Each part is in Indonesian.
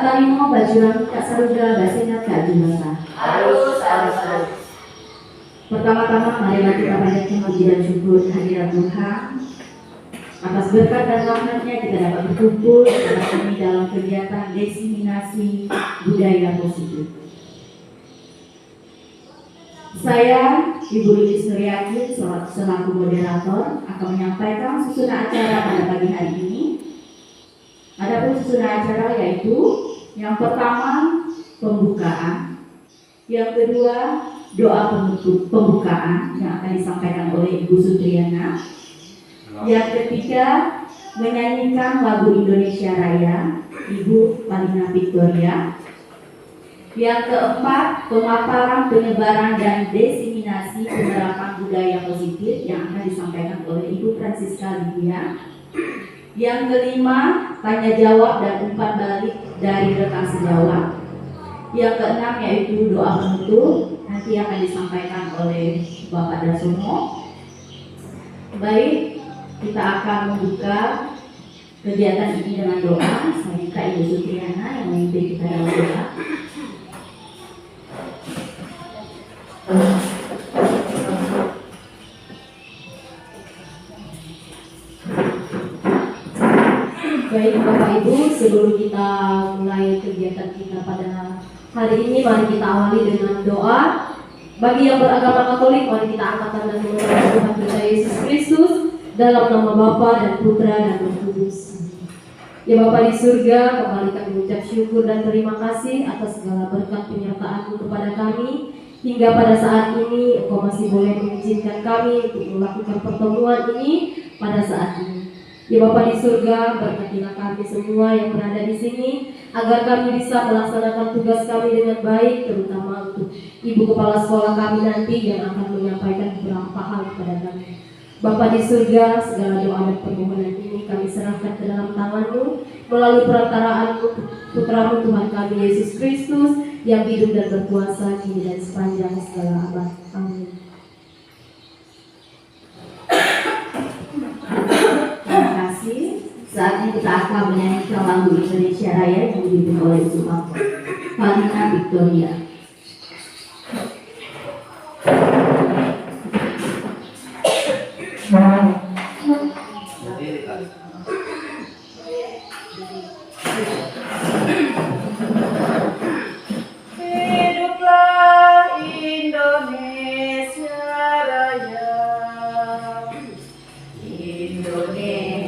Kak Tarimo, Baju Rami, Kak Saruga, Basenat, Kak Jumasa. Harus. Pertama-tama marilah kita panjatkan puji dan syukur kehadirat Tuhan atas berkat dan rahmatnya kita dapat berkumpul bersama kami dalam kegiatan diseminasi budaya positif. Saya, Ibu Lilis Nuryakin, selaku moderator, akan menyampaikan susunan acara pada pagi hari ini. Adapun susunan acara yaitu yang pertama pembukaan, yang kedua doa penutup pembukaan yang akan disampaikan oleh Ibu Sutriana, yang ketiga menyanyikan lagu Indonesia Raya Ibu Palina Victoria, yang keempat pemaparan penyebaran dan diseminasi penerapan budaya positif yang akan disampaikan oleh Ibu Francisca Lydia, yang kelima tanya jawab dan umpan balik dari rekan sejawat, yang keenam yaitu doa penutup nanti akan disampaikan oleh Bapak Dasono. Baik, kita akan membuka kegiatan ini dengan doa. Saya minta Ibu Sutriana yang memimpin kita dalam doa. Baik Bapak Ibu, sebelum kita mulai kegiatan kita pada hari ini, mari kita awali dengan doa. Bagi yang beragama Katolik, mari kita angkat tangan dan mengucapkan Tuhan kita Yesus Kristus dalam nama Bapa dan Putra dan Roh Kudus. Ya Bapa di surga, kembali kami mengucap syukur dan terima kasih atas segala berkat penyertaan-Mu kepada kami. Hingga pada saat ini, Engkau masih boleh mengizinkan kami untuk melakukan pertemuan ini pada saat ini. Ya Bapa di surga, berkatilah kami semua yang berada di sini agar kami bisa melaksanakan tugas kami dengan baik, terutama untuk Ibu Kepala Sekolah kami nanti yang akan menyampaikan beberapa hal kepada kami. Bapa di surga, segala doa dan permohonan ini kami serahkan ke dalam tangan-Mu melalui perantaraan Putra-Mu Tuhan kami Yesus Kristus yang hidup dan berkuasa kini dan sepanjang segala abad. Amin. Saat ini kita akan menyanyikan lagu Indonesia Raya yang dipimpin oleh Ibu Palina Victoria. Hiduplah Indonesia Raya, Indonesia.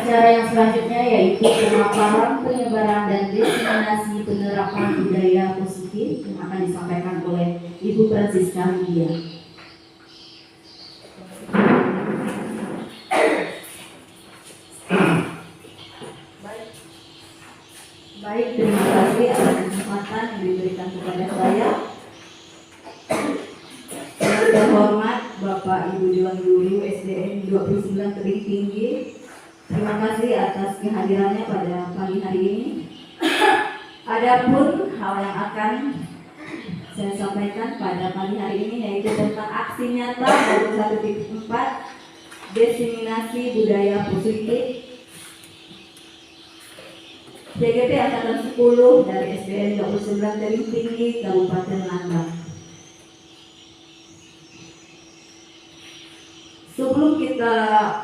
acara yang selanjutnya yaitu pemaparan, penyebaran, dan diseminasi penerapan budaya positif yang akan disampaikan oleh Ibu Francisca Lydia. Baik, terima kasih atas kesempatan yang diberikan kepada saya. Yang terhormat Bapak Ibu Dewan Guru SDN 29 Tebing Tinggi, terima kasih atas kehadirannya pada pagi hari ini. Adapun hal yang akan saya sampaikan pada pagi hari ini yaitu tentang aksi nyata dari 1.4 diseminasi budaya positif PGP Angkatan 10 dari SDN 29 Tebing Tinggi Kabupaten Langkat. Sebelum kita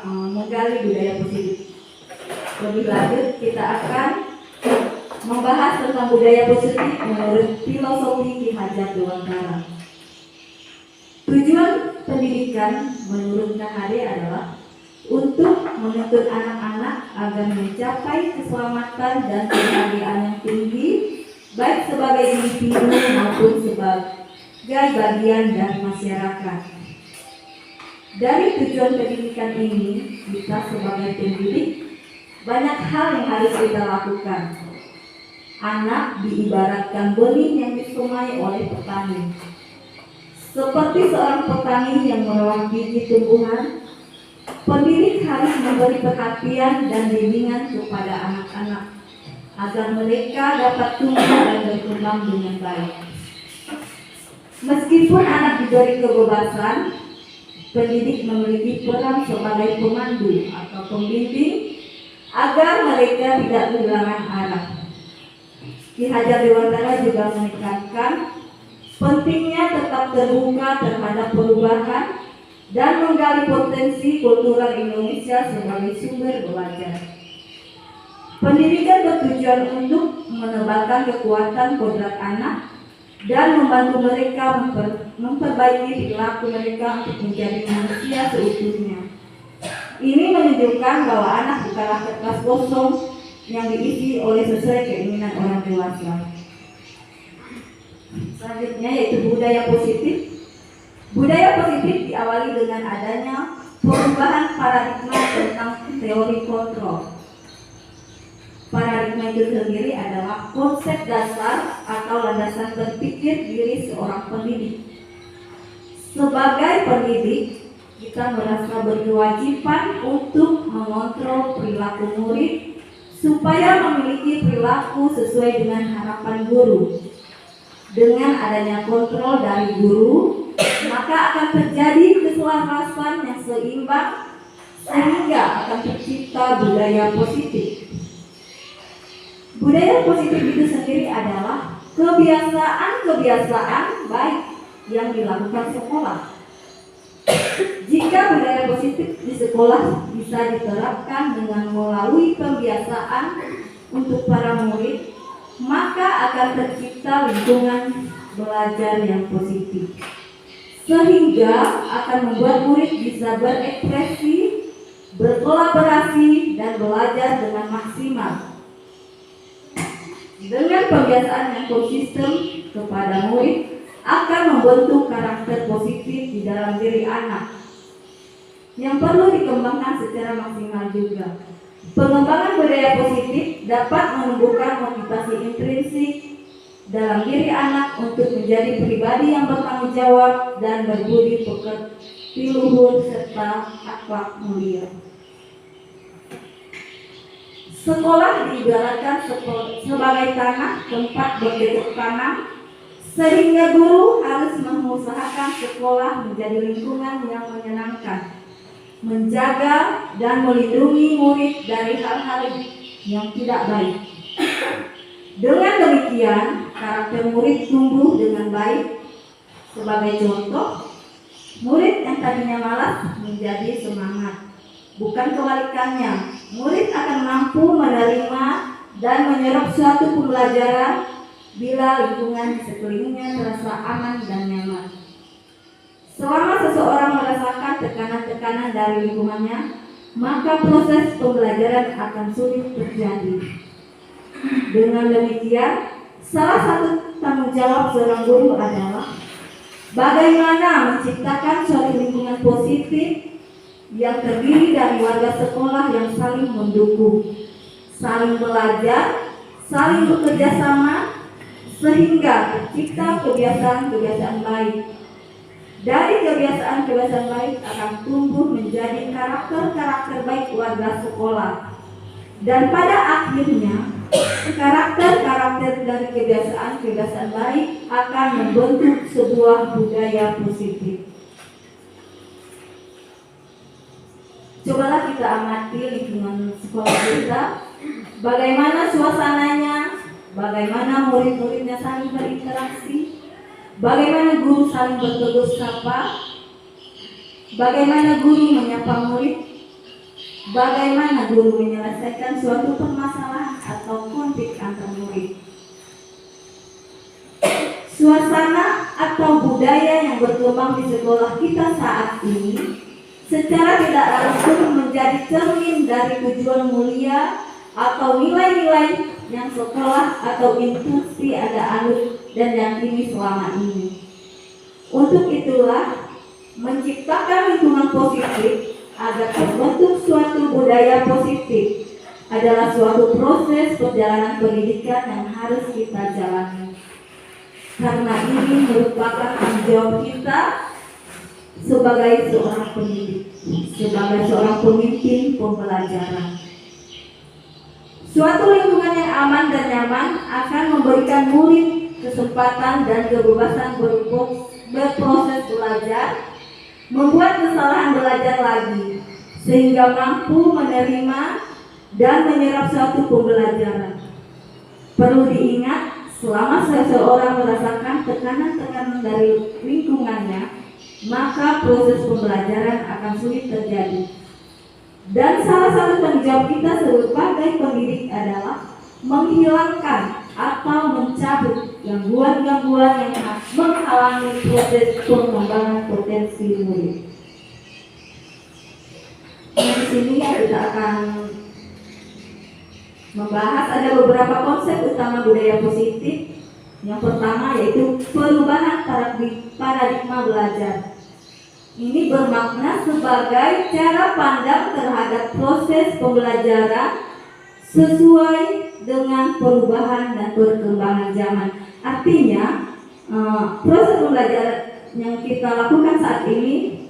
menggali budaya positif lebih lanjut, kita akan membahas tentang budaya positif menurut filosofi Ki Hajar Dewantara. Tujuan pendidikan menurut KHD adalah untuk menuntut anak-anak agar mencapai keselamatan dan kebahagiaan yang tinggi, baik sebagai individu maupun sebagai bagian dari masyarakat. Dari tujuan pendidikan ini, kita sebagai pendidik banyak hal yang harus kita lakukan. Anak diibaratkan benih yang disemai oleh petani. Seperti seorang petani yang merawat biji tumbuhan, pendidik harus memberi perhatian dan bimbingan kepada anak-anak agar mereka dapat tumbuh dan berkembang dengan baik. Meskipun anak diberi kebebasan, pendidik memiliki peran sebagai pemandu atau pembimbing agar mereka tidak kehilangan arah. Ki Hajar Dewantara juga menekankan pentingnya tetap terbuka terhadap perubahan dan menggali potensi kultural Indonesia sebagai sumber belajar. Pendidikan bertujuan untuk menebalkan kekuatan kodrat anak dan membantu mereka memperbaiki perilaku mereka untuk menjadi manusia seutuhnya. Ini menunjukkan bahwa anak bukanlah kertas kosong yang diisi oleh sesuai keinginan orang dewasa. Selanjutnya yaitu budaya positif. Budaya positif diawali dengan adanya perubahan paradigma tentang teori kontrol. Paradigma itu sendiri adalah konsep dasar atau landasan berpikir diri seorang pendidik. Sebagai pendidik, kita merasa berkewajiban untuk mengontrol perilaku murid supaya memiliki perilaku sesuai dengan harapan guru. Dengan adanya kontrol dari guru, maka akan terjadi keselarasan yang seimbang sehingga akan tercipta budaya positif. Budaya positif itu sendiri adalah kebiasaan-kebiasaan baik yang dilakukan sekolah. Jika budaya positif di sekolah bisa diterapkan dengan melalui pembiasaan untuk para murid, maka akan tercipta lingkungan belajar yang positif, sehingga akan membuat murid bisa berekspresi, berkolaborasi, dan belajar dengan maksimal. Dengan pembiasaan yang konsisten kepada murid akan membentuk karakter positif di dalam diri anak yang perlu dikembangkan secara maksimal juga. Pengembangan budaya positif dapat menumbuhkan motivasi intrinsik dalam diri anak untuk menjadi pribadi yang bertanggung jawab dan berbudi pekerti luhur serta akhlak mulia. Sekolah diibaratkan sebagai tanah tempat bercocok tanam, sehingga guru harus mengusahakan sekolah menjadi lingkungan yang menyenangkan, menjaga dan melindungi murid dari hal-hal yang tidak baik. Dengan demikian, karakter murid tumbuh dengan baik. Sebagai contoh, murid yang tadinya malas menjadi semangat. Bukan kebalikannya, murid akan mampu menerima dan menyerap suatu pembelajaran bila lingkungan di sekelilingnya terasa aman dan nyaman. Selama seseorang merasakan tekanan-tekanan dari lingkungannya, maka proses pembelajaran akan sulit terjadi. Dengan demikian, salah satu tanggung jawab seorang guru adalah bagaimana menciptakan suatu lingkungan positif yang terdiri dari warga sekolah yang saling mendukung, saling belajar, saling bekerja sama, sehingga tercipta kebiasaan-kebiasaan baik. Dari kebiasaan-kebiasaan baik akan tumbuh menjadi karakter-karakter baik warga sekolah. Dan pada akhirnya, karakter-karakter dari kebiasaan-kebiasaan baik akan membentuk sebuah budaya positif. Cobalah kita amati lingkungan sekolah kita, bagaimana suasananya, bagaimana murid-muridnya saling berinteraksi, bagaimana guru saling bertegur sapa, bagaimana guru menyapa murid, bagaimana guru menyelesaikan suatu permasalahan atau konflik antar murid. Suasana atau budaya yang berkembang di sekolah kita saat ini secara tidak langsung menjadi cermin dari tujuan mulia atau nilai-nilai yang sekolah atau institusi ada anut dan yakini selama ini. Untuk itulah, menciptakan lingkungan positif agar terbentuk suatu budaya positif adalah suatu proses perjalanan pendidikan yang harus kita jalani. Karena ini merupakan tanggung jawab kita sebagai seorang pendidik, sebagai seorang pemimpin pembelajaran. Suatu lingkungan yang aman dan nyaman akan memberikan murid kesempatan dan kebebasan berproses belajar, membuat kesalahan belajar lagi, sehingga mampu menerima dan menyerap suatu pembelajaran. Perlu diingat, selama seseorang merasakan tekanan-tekanan dari lingkungannya, maka proses pembelajaran akan sulit terjadi. Dan salah satu tanggung jawab kita sebagai pendidik adalah menghilangkan atau mencabut gangguan-gangguan yang menghalangi proses pengembangan potensi murid. Di sini kita akan membahas ada beberapa konsep utama budaya positif. Yang pertama yaitu perubahan paradigma belajar. Ini bermakna sebagai cara pandang terhadap proses pembelajaran sesuai dengan perubahan dan perkembangan zaman. Artinya, proses pembelajaran yang kita lakukan saat ini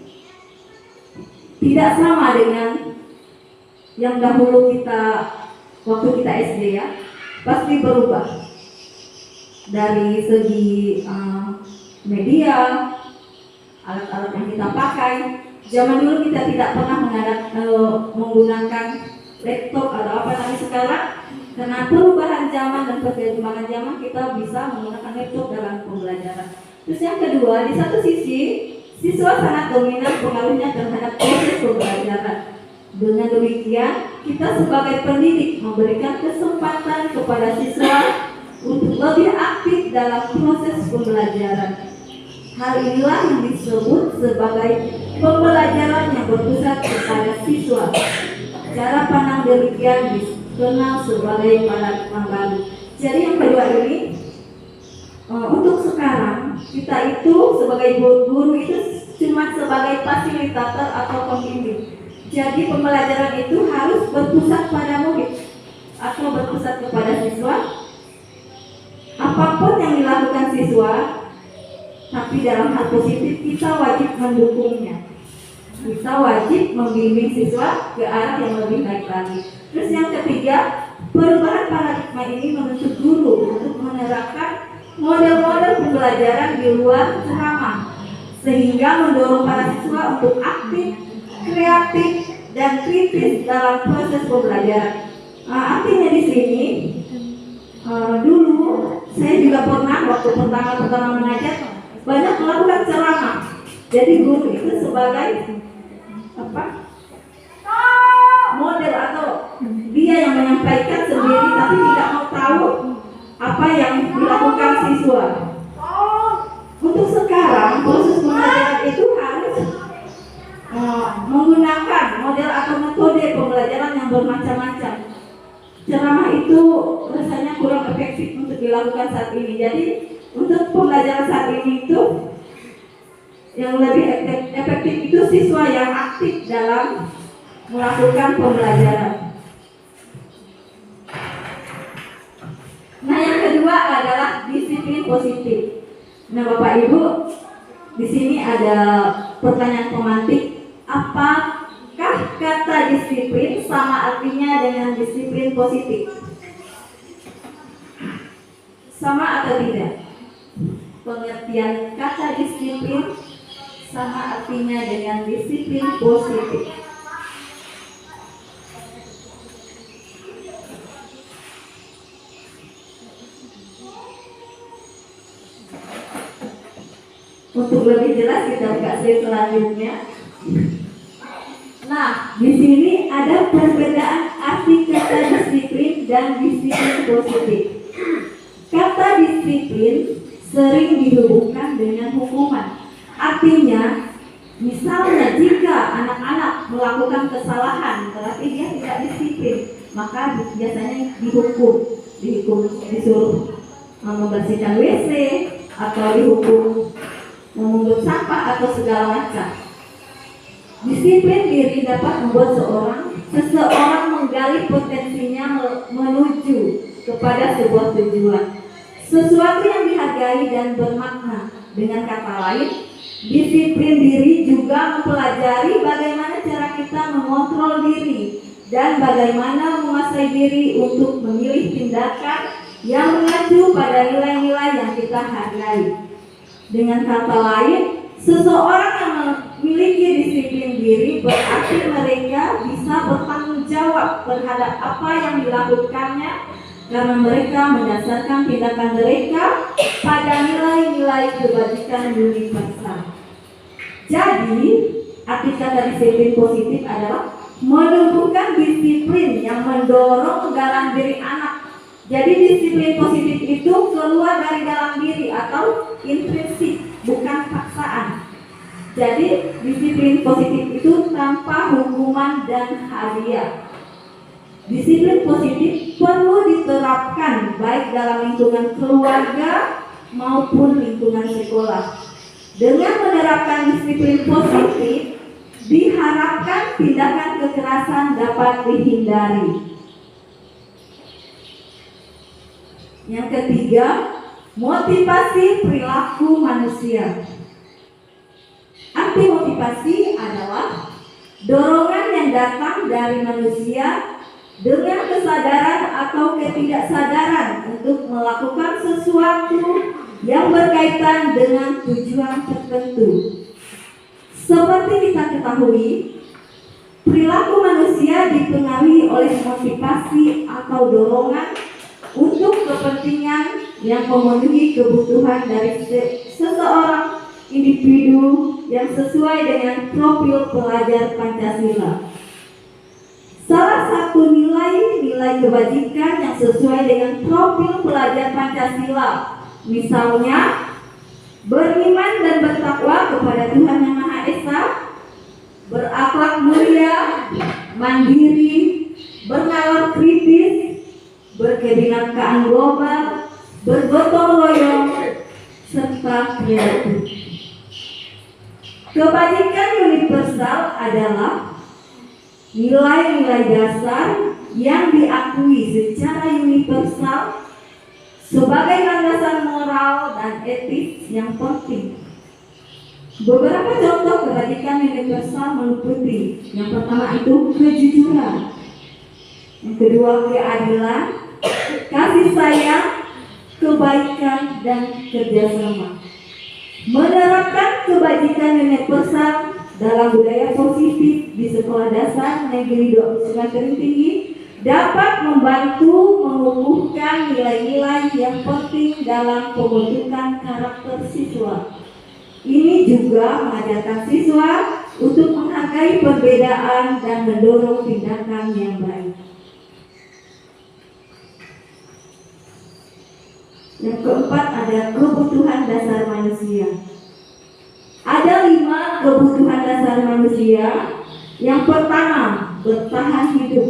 tidak sama dengan yang dahulu waktu kita SD ya, pasti berubah. Dari segi media, alat-alat yang kita pakai. Zaman dulu kita tidak pernah menggunakan laptop atau apa, tapi sekarang karena perubahan zaman dan perkembangan zaman kita bisa menggunakan laptop dalam pembelajaran. Terus yang kedua, di satu sisi siswa sangat dominan pengaruhnya terhadap proses pembelajaran. Dengan demikian, kita sebagai pendidik memberikan kesempatan kepada siswa untuk lebih aktif dalam proses pembelajaran. Hal inilah yang disebut sebagai pembelajaran yang berpusat kepada siswa. Cara pandang demikian dikenal sebagai paradigma baru. Jadi yang kedua ini, untuk sekarang kita itu sebagai guru itu cuma sebagai fasilitator atau pembimbing. Jadi pembelajaran itu harus berpusat pada murid atau berpusat kepada siswa. Apapun yang dilakukan siswa, tapi dalam hal positif kita wajib mendukungnya. Kita wajib membimbing siswa ke arah yang lebih baik lagi. Terus yang ketiga, perubahan paradigma ini menuntut guru untuk menerapkan model-model pembelajaran di luar ceramah, sehingga mendorong para siswa untuk aktif, kreatif, dan kritis dalam proses pembelajaran. Artinya di sini, dulu saya juga pernah waktu pertama mengajar banyak melakukan ceramah. Jadi guru itu sebagai model atau dia yang menyampaikan sendiri tapi tidak mau tahu apa yang dilakukan siswa. Untuk sekarang proses pembelajaran itu harus menggunakan model atau metode bermacam-macam. Ceramah itu rasanya kurang efektif untuk dilakukan saat ini. Jadi untuk pembelajaran saat ini itu yang lebih efektif itu siswa yang aktif dalam melakukan pembelajaran. Nah, yang kedua adalah disiplin positif. Nah, Bapak Ibu, di sini ada pertanyaan pemantik. Apakah kata disiplin sama artinya dengan disiplin positif? Sama atau tidak? Pengertian kata disiplin sama artinya dengan disiplin positif. Untuk lebih jelas kita buka slide selanjutnya. Nah, di sini ada perbedaan arti kata disiplin dan disiplin positif. Kata disiplin sering dihubungkan dengan hukuman. Artinya, misalnya jika anak-anak melakukan kesalahan, berarti dia tidak disiplin, maka biasanya dihukum, disuruh membersihkan WC atau dihukum memungut sampah atau segala macam. Disiplin diri dapat membuat seseorang menggali potensinya menuju kepada sebuah tujuan, sesuatu yang dihargai dan bermakna. Dengan kata lain, disiplin diri juga mempelajari bagaimana cara kita mengontrol diri dan bagaimana menguasai diri untuk memilih tindakan yang mengacu pada nilai-nilai yang kita hargai. Dengan kata lain, seseorang yang memiliki disiplin diri berarti mereka bisa bertanggung jawab terhadap apa yang dilakukannya karena mereka mendasarkan tindakan mereka pada nilai-nilai kebajikan universal. Jadi, arti kata disiplin positif adalah menumbuhkan disiplin yang mendorong dalam diri anak. Jadi disiplin positif itu keluar dari dalam diri atau intrinsik, bukan paksaan. Jadi disiplin positif itu tanpa hukuman dan hadiah. Disiplin positif perlu diterapkan baik dalam lingkungan keluarga maupun lingkungan sekolah. Dengan menerapkan disiplin positif, diharapkan tindakan kekerasan dapat dihindari. Yang ketiga, motivasi perilaku manusia. Arti motivasi adalah dorongan yang datang dari manusia dengan kesadaran atau ketidaksadaran untuk melakukan sesuatu yang berkaitan dengan tujuan tertentu. Seperti kita ketahui, perilaku manusia dipengaruhi oleh motivasi atau dorongan untuk kepentingan yang memenuhi kebutuhan dari seseorang individu yang sesuai dengan profil pelajar Pancasila. Salah satu nilai kebajikan yang sesuai dengan profil pelajar Pancasila, misalnya beriman dan bertakwa kepada Tuhan Yang Maha Esa, berakhlak mulia, mandiri, bernalar kritis, berkebinekaan global, bergotong royong, serta kreatif. Kebajikan universal adalah nilai-nilai dasar yang diakui secara universal sebagai landasan moral dan etis yang penting. Beberapa contoh kebajikan universal meliputi: yang pertama itu kejujuran, yang kedua keadilan, kasih sayang, kebaikan, dan kerjasama. Menerapkan kebajikan universal dalam budaya positif di sekolah dasar negeri 29 Tering Tinggi dapat membantu menumbuhkan nilai-nilai yang penting dalam pembentukan karakter siswa. Ini juga mengajarkan siswa untuk menghargai perbedaan dan mendorong tindakan yang baik. Yang keempat ada kebutuhan dasar manusia. Ada 5 kebutuhan dasar manusia. Yang pertama, bertahan hidup.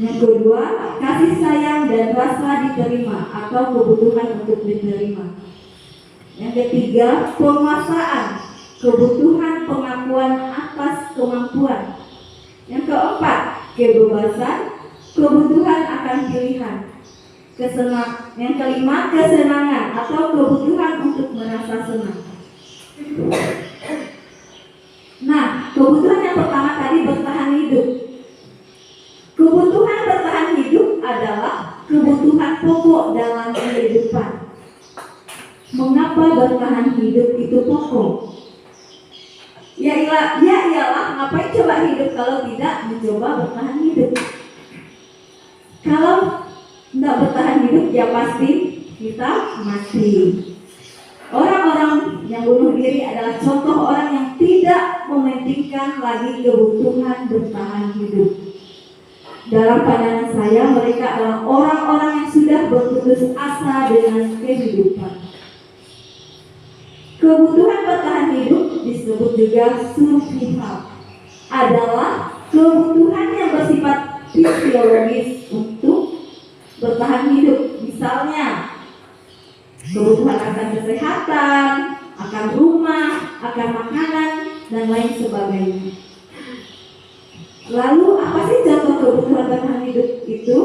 Yang kedua, kasih sayang dan rasa diterima atau kebutuhan untuk diterima. Yang ketiga, penguasaan, kebutuhan pengakuan atas kemampuan. Yang keempat, kebebasan, kebutuhan akan pilihan. Yang kelima, kesenangan atau kebutuhan untuk merasa senang. Nah, kebutuhan yang pertama tadi bertahan hidup. Kebutuhan bertahan hidup adalah kebutuhan pokok dalam kehidupan. Mengapa bertahan hidup itu pokok? Ya ialah ngapain coba hidup kalau tidak mencoba bertahan hidup. Kalau tidak bertahan hidup ya pasti kita mati. Orang-orang yang bunuh diri adalah contoh orang yang tidak mementingkan lagi kebutuhan bertahan hidup. Dalam pandangan saya, mereka adalah orang-orang yang sudah berputus asa dengan kehidupan. Kebutuhan bertahan hidup disebut juga survival, adalah kebutuhan yang bersifat fisiologis untuk bertahan hidup. Misalnya, kebutuhan akan kesehatan, akan rumah, akan makanan, dan lain sebagainya. Lalu apa sih contoh kebutuhan bertahan hidup itu?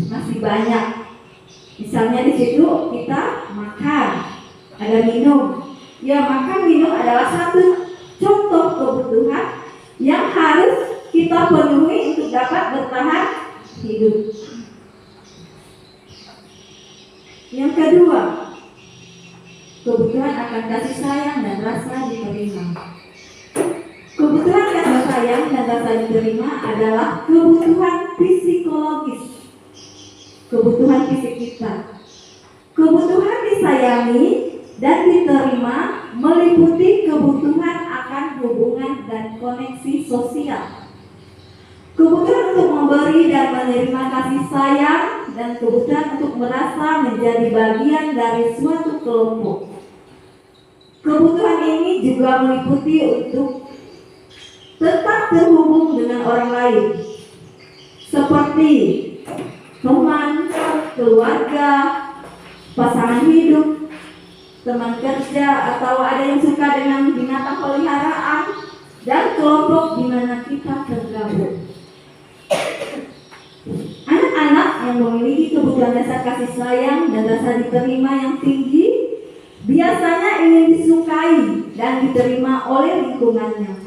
Masih banyak. Misalnya di situ kita makan, ada minum. Ya, makan minum adalah satu contoh kebutuhan yang harus kita penuhi untuk dapat bertahan hidup. Yang kedua, kebutuhan akan kasih sayang dan rasa diterima. Kebutuhan kasih sayang dan rasa diterima adalah kebutuhan psikologis, kebutuhan fisik kita. Kebutuhan disayangi dan diterima meliputi kebutuhan akan hubungan dan koneksi sosial. Kebutuhan untuk memberi dan menerima kasih sayang dan kebutuhan untuk merasa menjadi bagian dari suatu kelompok. Kebutuhan ini juga meliputi untuk tetap terhubung dengan orang lain, seperti teman, keluarga, pasangan hidup, teman kerja, atau ada yang suka dengan binatang peliharaan, dan kelompok di mana kita tergabung. Anak-anak yang memiliki kebutuhan dasar kasih sayang dan rasa diterima yang tinggi biasanya ingin disukai dan diterima oleh lingkungannya.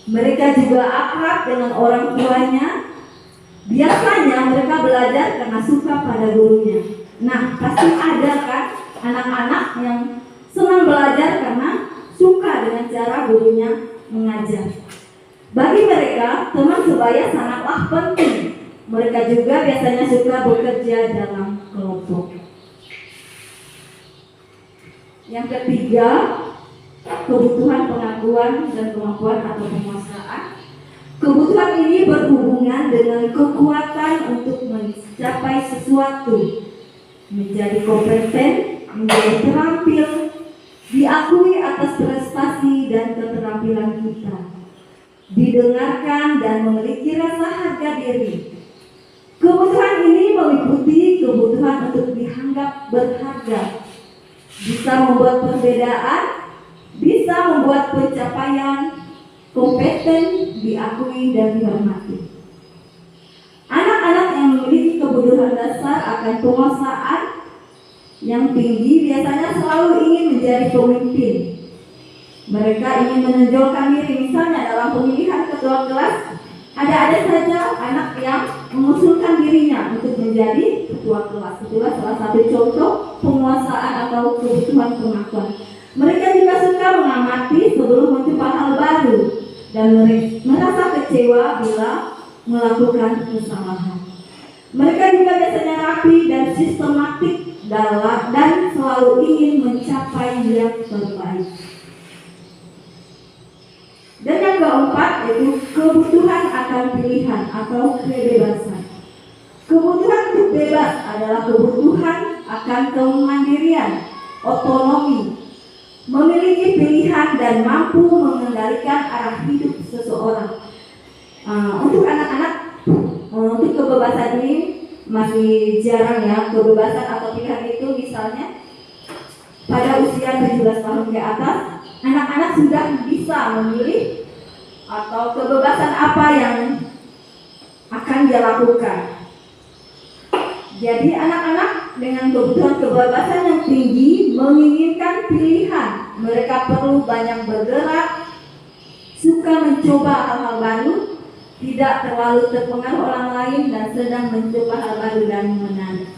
Mereka juga akrab dengan orang tuanya. Biasanya mereka belajar karena suka pada gurunya. Nah, pasti ada kan anak-anak yang senang belajar karena suka dengan cara gurunya mengajar. Bagi mereka, teman sebaya sangatlah penting. Mereka juga biasanya suka bekerja dalam kelompok. Yang ketiga, kebutuhan pengakuan dan kemampuan atau penguasaan. Kebutuhan ini berhubungan dengan kekuatan untuk mencapai sesuatu, menjadi kompeten, menjadi terampil, diakui atas prestasi dan keterampilan kita, didengarkan dan memiliki rasa harga diri. Kebutuhan ini meliputi kebutuhan untuk dianggap berharga, bisa membuat perbedaan, bisa membuat pencapaian, kompeten, diakui dan dihormati. Anak-anak yang memiliki kebutuhan dasar akan penguasaan yang tinggi biasanya selalu ingin menjadi pemimpin. Mereka ingin menonjolkan diri. Misalnya dalam pemilihan ketua kelas, ada saja anak yang mengusulkan dirinya untuk menjadi ketua kelas. Itulah salah satu contoh penguasaan atau kebutuhan pengakuan. Mereka juga suka mengamati sebelum mencoba hal baru dan merasa kecewa bila melakukan kesalahan. Mereka juga biasanya rapi dan sistematik dan selalu ingin mencapai yang terbaik. Dan yang keempat yaitu kebutuhan akan pilihan atau kebebasan. Kebutuhan untuk bebas adalah kebutuhan akan kemandirian, otonomi, memiliki pilihan dan mampu mengendalikan arah hidup seseorang. Untuk anak-anak Untuk kebebasan ini masih jarang ya, kebebasan atau pilihan itu misalnya pada usia 17 tahun ke atas, anak-anak sudah bisa memilih atau kebebasan apa yang akan dia lakukan. Jadi anak-anak dengan kebutuhan kebebasan yang tinggi menginginkan pilihan. Mereka perlu banyak bergerak, suka mencoba hal-hal baru, tidak terlalu terpengaruh orang lain, dan sedang mencoba hal baru dan menarik.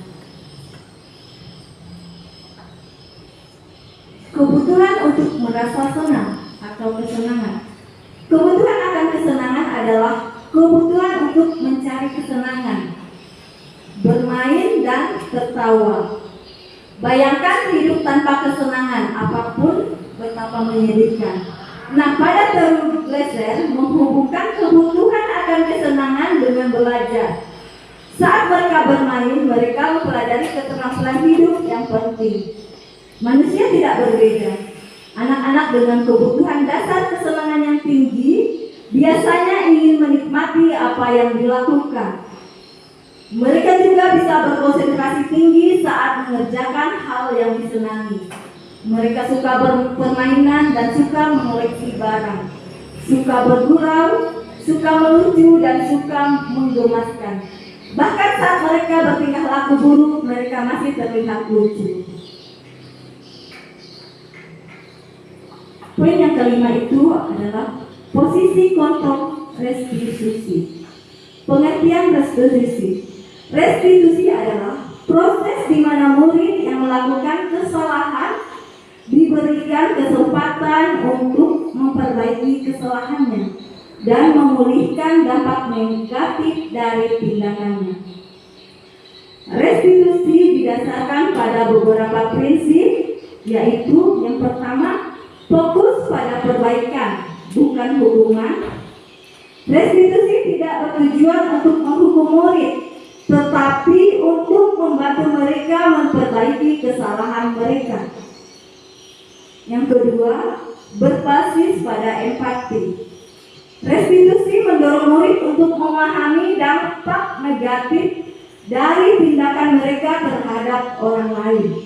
Kebutuhan untuk merasa senang atau kesenangan. Kebutuhan akan kesenangan adalah kebutuhan untuk mencari kesenangan, bermain dan tertawa. Bayangkan hidup tanpa kesenangan apapun betapa menyedihkan. Nah, pada teori Glaser menghubungkan kebutuhan akan kesenangan dengan belajar. Saat mereka bermain, mereka mempelajari keterampilan hidup yang penting. Manusia tidak berbeda. Anak-anak dengan kebutuhan dasar kesenangan yang tinggi biasanya ingin menikmati apa yang dilakukan. Mereka juga bisa berkonsentrasi tinggi saat mengerjakan hal yang disenangi. Mereka suka berpermainan dan suka mengoleksi barang, suka bergurau, suka melucu, dan suka menggemaskan. Bahkan saat mereka bertingkah laku buruk, mereka masih terlihat lucu. Poin yang kelima itu adalah posisi kontrol restitusi. Pengertian restitusi. Restitusi adalah proses di mana murid yang melakukan kesalahan diberikan kesempatan untuk memperbaiki kesalahannya dan memulihkan dampak negatif dari tindakannya. Restitusi didasarkan pada beberapa prinsip, yaitu yang pertama, fokus pada perbaikan, bukan hukuman. Restitusi tidak bertujuan untuk menghukum murid, tetapi untuk membantu mereka memperbaiki kesalahan mereka. Yang kedua, berbasis pada empati. Restitusi mendorong murid untuk memahami dampak negatif dari tindakan mereka terhadap orang lain.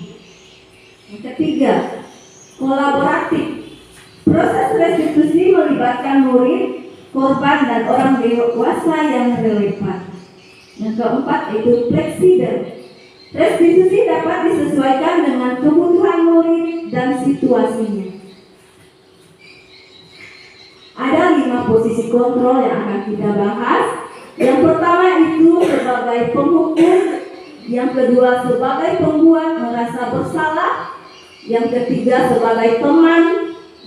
Yang ketiga, kolaboratif. Proses restitusi melibatkan murid, korban, dan orang dewasa yang relevan. Yang keempat itu fleksibel. Restitusi dapat disesuaikan dengan kebutuhan murid dan situasinya. Ada 5 posisi kontrol yang akan kita bahas. Yang pertama itu sebagai penghukum, yang kedua sebagai pembuat merasa bersalah, yang ketiga sebagai teman,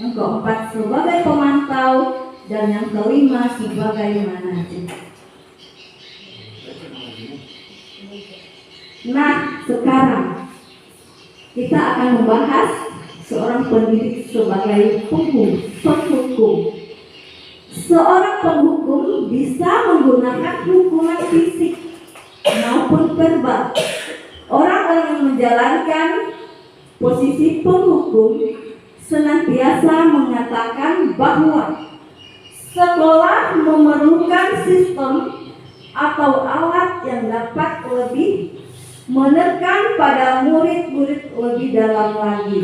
yang keempat sebagai pemantau, dan yang kelima sebagai manajer. Nah, sekarang kita akan membahas seorang pendidik sebagai penghukum. Seorang penghukum bisa menggunakan hukuman fisik maupun verbal. Orang-orang yang menjalankan posisi penghukum senantiasa mengatakan bahwa sekolah memerlukan sistem atau alat yang dapat lebih menekan pada murid-murid lebih dalam lagi.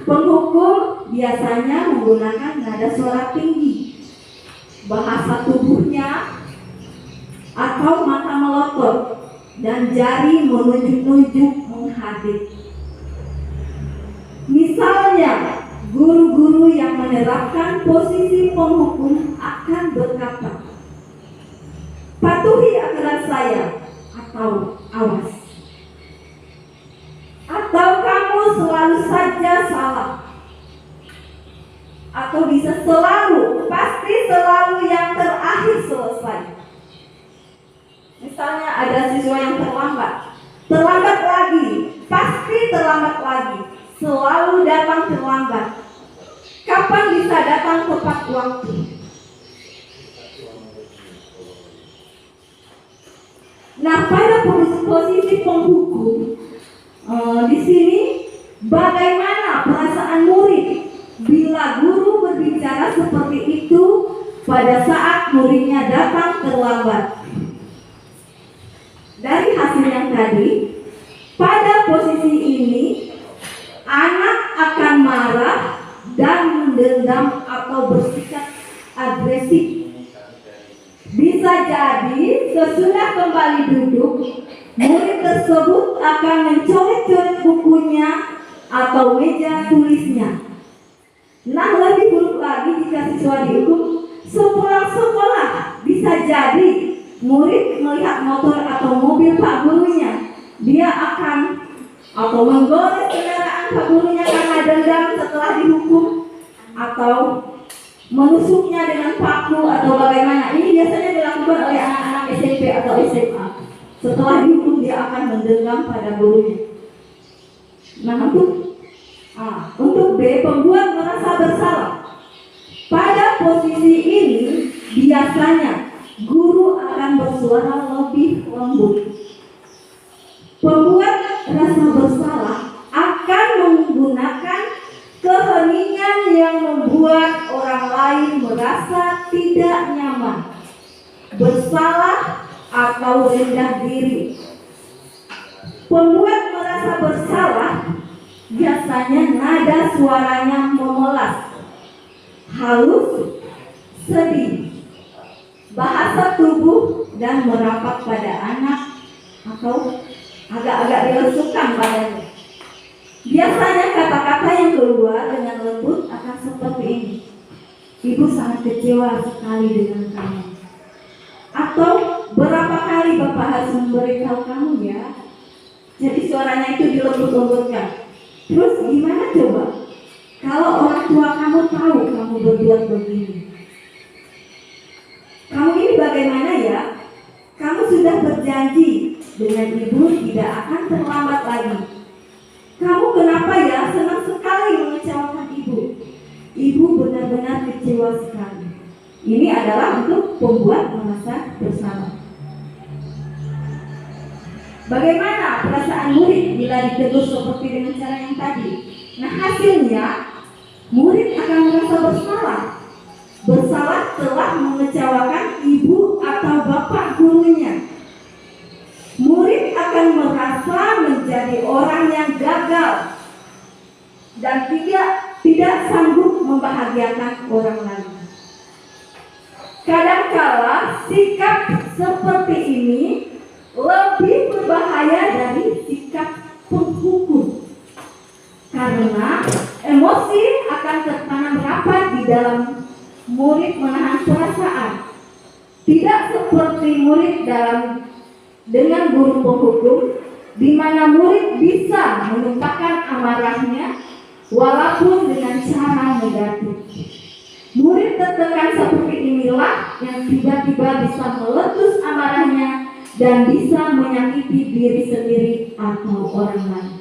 Penghukum biasanya menggunakan nada suara tinggi, bahasa tubuhnya atau mata melotot, dan jari menunjuk-nunjuk menghadap. Misalnya, guru-guru yang menerapkan posisi penghukum akan berkata, "Patuhi aturan saya," atau "awas," atau "kamu selalu saja salah," atau bisa "selalu, pasti selalu yang terakhir selesai." Misalnya ada siswa yang terlambat lagi, pasti terlambat lagi, selalu datang terlambat. Kapan bisa datang tepat waktu? Nah, pada posisi penghukum di sini, bagaimana perasaan murid bila guru berbicara seperti itu pada saat muridnya datang terlambat. Dari hasil yang tadi, pada posisi ini anak akan marah dan mendendam atau bersikap agresif. Bisa jadi sesudah kembali duduk, murid tersebut akan mencoret-coret bukunya atau meja tulisnya. Nah, lebih buruk lagi jika siswa dihukum sepulang sekolah. Bisa jadi murid melihat motor atau mobil pak gurunya, dia akan atau menggores kendaraan pak gurunya karena dendam setelah dihukum, atau menusuknya dengan paku atau bagaimana. Ini biasanya dilakukan oleh anak-anak SMP atau SMA. Setelah dihukum dia akan mendendam pada gurunya. Nah, untuk B, pembuat merasa bersalah. Pada posisi ini biasanya guru akan bersuara lebih lembut. Pembuat rasa bersalah akan menggunakan keheningan yang membuat orang lain merasa tidak nyaman, bersalah atau rendah diri. Pembuat merasa bersalah biasanya nada suaranya memelas, halus, sedih, bahasa tubuh dan merapat pada anak atau agak-agak dilesukan badannya. Biasanya kata-kata yang keluar dengan lembut akan seperti ini. Ibu sangat kecewa sekali dengan kamu. Atau berapa kali Bapak harus memberitahu kamu ya. Jadi suaranya itu dilembut-lembutkan. Terus gimana coba kalau orang tua kamu tahu kamu berbuat begini? Kamu ini bagaimana ya? Kamu sudah berjanji dengan ibu tidak akan terlambat lagi. Kamu kenapa ya senang sekali mengecewakan ibu? Ibu benar-benar kecewa sekali. Ini adalah untuk pembuat merasa bersalah. Bagaimana perasaan murid bila ditegur seperti dengan cara yang tadi? Nah, hasilnya murid akan merasa bersalah. Bersalah telah mengecewakan ibu atau bapak gurunya. Murid akan merasa menjadi orang yang gagal dan tidak sanggup membahagiakan orang lain. Kadangkala sikap seperti ini lebih berbahaya dari sikap penghukum, karena emosi akan tertanam rapat di dalam murid menahan perasaan. Tidak seperti murid dengan guru penghukum, di mana murid bisa menumpahkan amarahnya walaupun dengan cara negatif. Murid tertekan seperti inilah yang tiba-tiba bisa meletus amarahnya dan bisa menyakiti diri sendiri atau orang lain.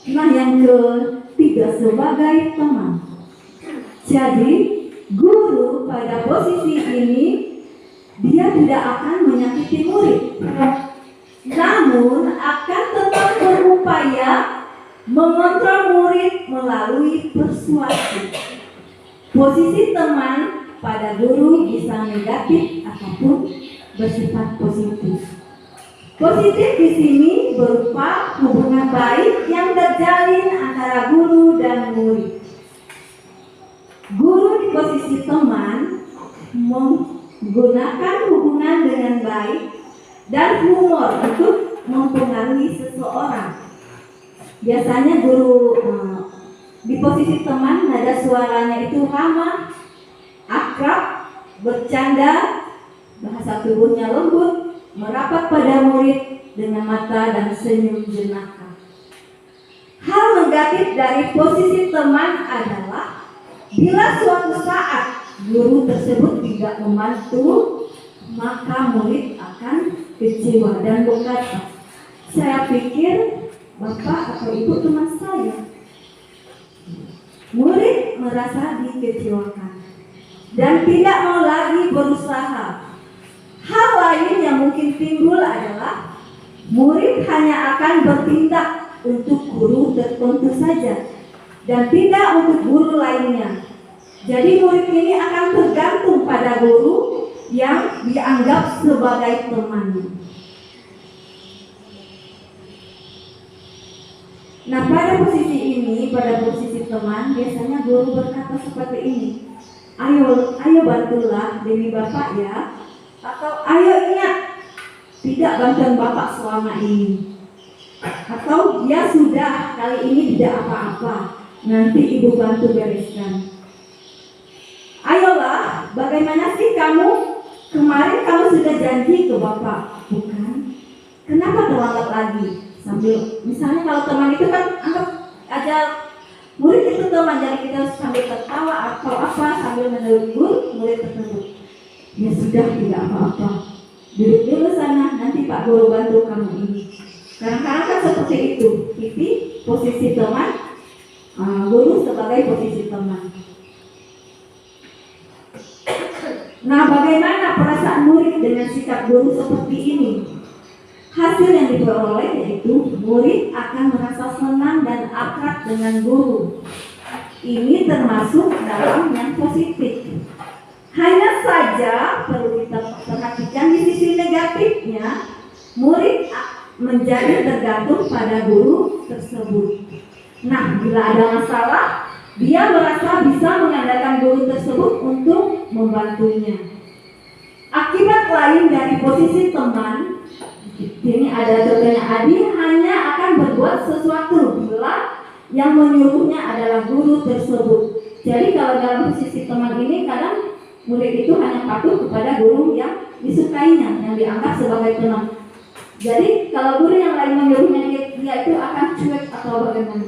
Nah, yang ketiga, sebagai teman. Jadi guru pada posisi ini dia tidak akan menyakiti murid, namun akan tetap berupaya mengontrol murid melalui persuasi. Posisi teman pada guru bisa negatif ataupun bersifat positif. Positif di sini berupa hubungan baik yang terjalin antara guru dan murid. Guru di posisi teman menggunakan hubungan dengan baik dan humor untuk mempengaruhi seseorang. Biasanya guru di posisi teman nada suaranya itu ramah, akrab, bercanda, bahasa tubuhnya lembut, merapat pada murid dengan mata dan senyum jenaka. Hal negatif dari posisi teman adalah bila suatu saat guru tersebut tidak membantu, maka murid akan kecewa dan berkata, saya pikir Bapak atau Ibu teman saya. Murid merasa dikecewakan dan tidak mau lagi berusaha. Hal lain yang mungkin timbul adalah murid hanya akan bertindak untuk guru tertentu saja. dan tidak untuk guru lainnya. Jadi murid ini akan tergantung pada guru yang dianggap sebagai temannya. Nah, pada posisi ini, pada posisi teman, biasanya guru berkata seperti ini, ayo bantulah demi Bapak ya, atau ayo ingat tidak bantuan Bapak selama ini, atau ya sudah kali ini tidak apa-apa, nanti Ibu bantu bereskan. Ayolah, bagaimana sih kamu? Kemarin kamu sudah janji ke Bapak, bukan? Kenapa terlambat lagi? Sambil, misalnya kalau teman itu kan anggap aja murid itu teman, jadi kita sambil tertawa atau apa sambil menegur murid tersebut. Ya sudah, tidak apa-apa. Duduk dulu sana, nanti Pak Guru bantu kamu ini. Kadang-kadang kan seperti itu. Jadi posisi teman, guru sebagai posisi teman. Nah, bagaimana perasaan murid dengan sikap guru seperti ini? Hasil yang diperoleh yaitu murid akan merasa senang dan akrab dengan guru. Ini termasuk dalam yang positif. Hanya saja perlu kita perhatikan di sisi negatifnya, murid menjadi tergantung pada guru tersebut. Nah, bila ada masalah, dia merasa bisa mengandalkan guru tersebut untuk membantunya. Akibat lain dari posisi teman, ini ada contohnya, Adi hanya akan berbuat sesuatu bila yang menyuruhnya adalah guru tersebut. Jadi kalau dalam posisi teman ini kadang murid itu hanya patuh kepada guru yang disukainya, yang dianggap sebagai teman. Jadi kalau guru yang lain menyuruhnya, dia itu akan cuek atau bagaimana.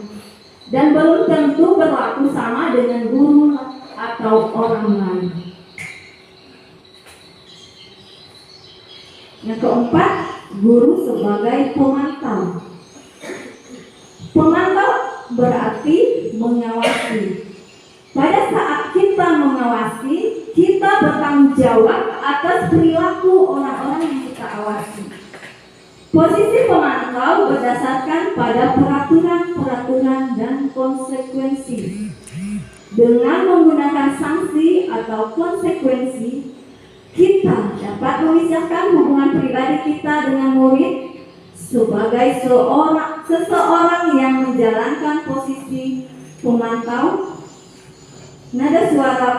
Dan belum tentu berlaku sama dengan guru atau orang lain. Yang keempat, guru sebagai pemantau. Pemantau berarti mengawasi. Pada saat kita mengawasi, kita bertanggung jawab atas perilaku orang-orang yang kita awasi. Posisi pemantau berdasarkan pada peraturan dan konsekuensi. Dengan menggunakan sanksi atau konsekuensi, kita dapat memisahkan hubungan pribadi kita dengan murid sebagai seseorang yang menjalankan posisi pemantau. Nada suara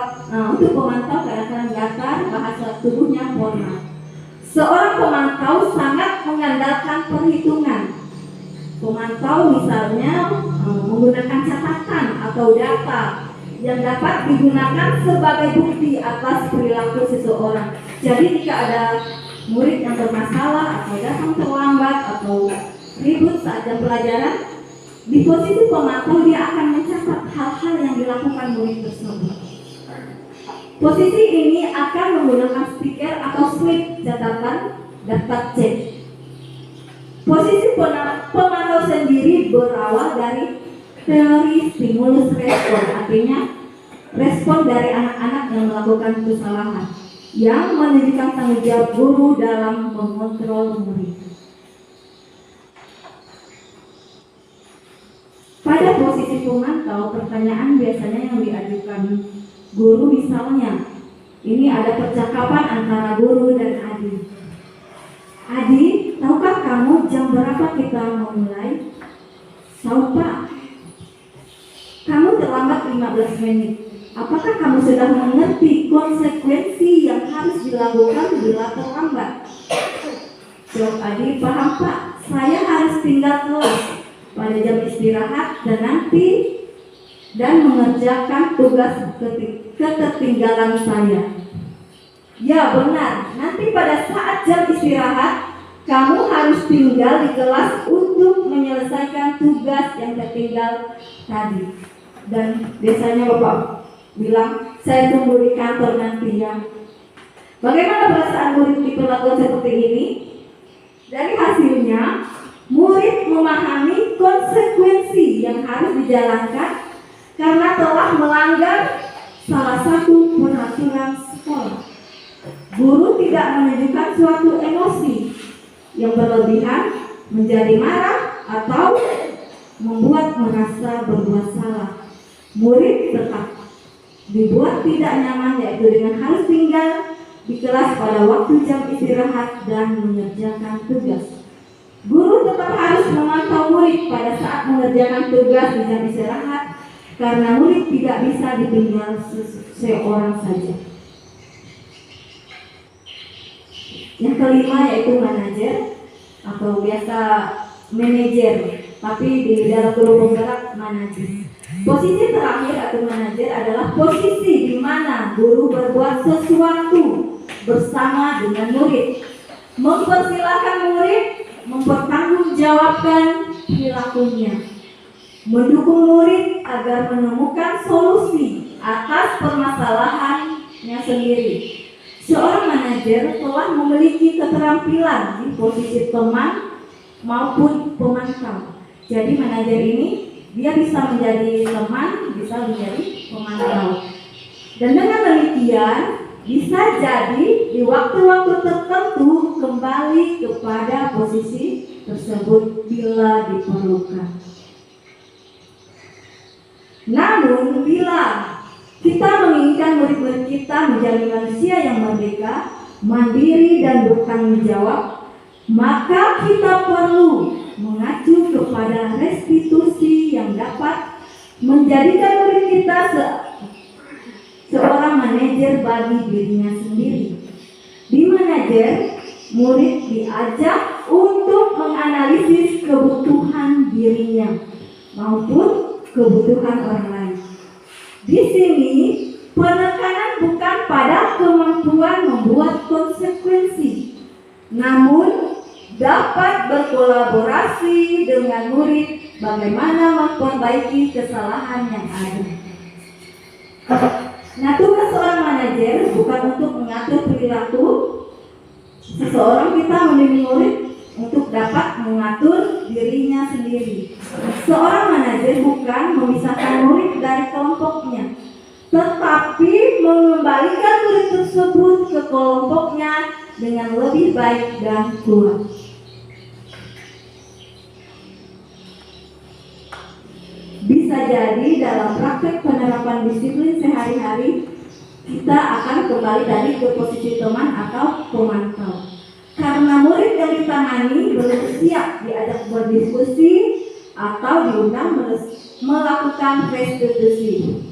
untuk pemantau kadang-kadang datar, bahasa tubuhnya formal. Seorang pemantau sangat mengandalkan perhitungan. Pemantau misalnya menggunakan catatan atau data yang dapat digunakan sebagai bukti atas perilaku seseorang. Jadi jika ada murid yang bermasalah atau datang terlambat atau ribut saat jam pelajaran, di posisi pemantau dia akan mencatat hal-hal yang dilakukan murid tersebut. Posisi ini akan menggunakan stiker atau slip catatan daftar cek. Posisi pemantau sendiri berawal dari teori stimulus respon, artinya respon dari anak-anak yang melakukan kesalahan, yang menunjukkan tanggung jawab guru dalam mengontrol murid. Pada posisi pemantau, pertanyaan biasanya yang diajukan guru misalnya, ini ada percakapan antara guru dan Adi. Adi, tahukah kamu jam berapa kita mau mulai? Tahu Pak. Kamu terlambat 15 menit. Apakah kamu sudah mengerti konsekuensi yang harus dilakukan bila terlambat? Jawab Adi, paham Pak. Saya harus tinggal kelas pada jam istirahat dan mengerjakan tugas ketertinggalan saya. Ya benar, nanti pada saat jam istirahat kamu harus tinggal di kelas untuk menyelesaikan tugas yang tertinggal tadi. Dan biasanya Bapak bilang, saya tunggu di kantor nanti ya. Bagaimana perasaan murid diperlakukan seperti ini? Dari hasilnya, murid memahami konsekuensi yang harus dijalankan karena telah melanggar salah satu peraturan sekolah. Guru tidak menunjukkan suatu emosi yang berlebihan, menjadi marah atau membuat merasa berbuat salah. Murid tetap dibuat tidak nyaman, yaitu dengan harus tinggal di kelas pada waktu jam istirahat dan mengerjakan tugas. Guru tetap harus memantau murid pada saat mengerjakan tugas di jam istirahat, karena murid tidak bisa ditinggal seorang saja. Yang kelima yaitu manajer atau biasa manajer, tapi di dalam guru penggerak manajer. Posisi terakhir atau manajer adalah posisi di mana guru berbuat sesuatu bersama dengan murid, mempersilahkan murid mempertanggungjawabkan perilakunya, mendukung murid agar menemukan solusi atas permasalahannya sendiri. Seorang manajer telah memiliki keterampilan di posisi teman maupun pemantau. Jadi manajer ini dia bisa menjadi teman, bisa menjadi pemantau. Dan dengan demikian bisa jadi di waktu-waktu tertentu kembali kepada posisi tersebut bila diperlukan. Namun bila kita menginginkan murid-murid kita menjadi manusia yang merdeka, mandiri dan bertanggung jawab, maka kita perlu mengacu kepada restitusi yang dapat menjadikan murid kita seorang manajer bagi dirinya sendiri. Di manajer, murid diajak untuk menganalisis kebutuhan dirinya maupun kebutuhan orang lain. Di sini penekanan bukan pada kemampuan membuat konsekuensi, namun dapat berkolaborasi dengan murid bagaimana memperbaiki kesalahan yang ada. Nah, tugas seorang manajer bukan untuk mengatur perilaku seseorang, kita membimbing murid untuk dapat mengatur dirinya sendiri. Seorang manajer bukan memisahkan murid dari kelompoknya, tetapi mengembalikan murid tersebut ke kelompoknya dengan lebih baik dan kuat. Bisa jadi dalam praktek penerapan disiplin sehari-hari kita akan kembali dari ke posisi teman atau pemantau. Karena murid yang ditangani belum siap diajak berdiskusi atau diundang melakukan restitusi.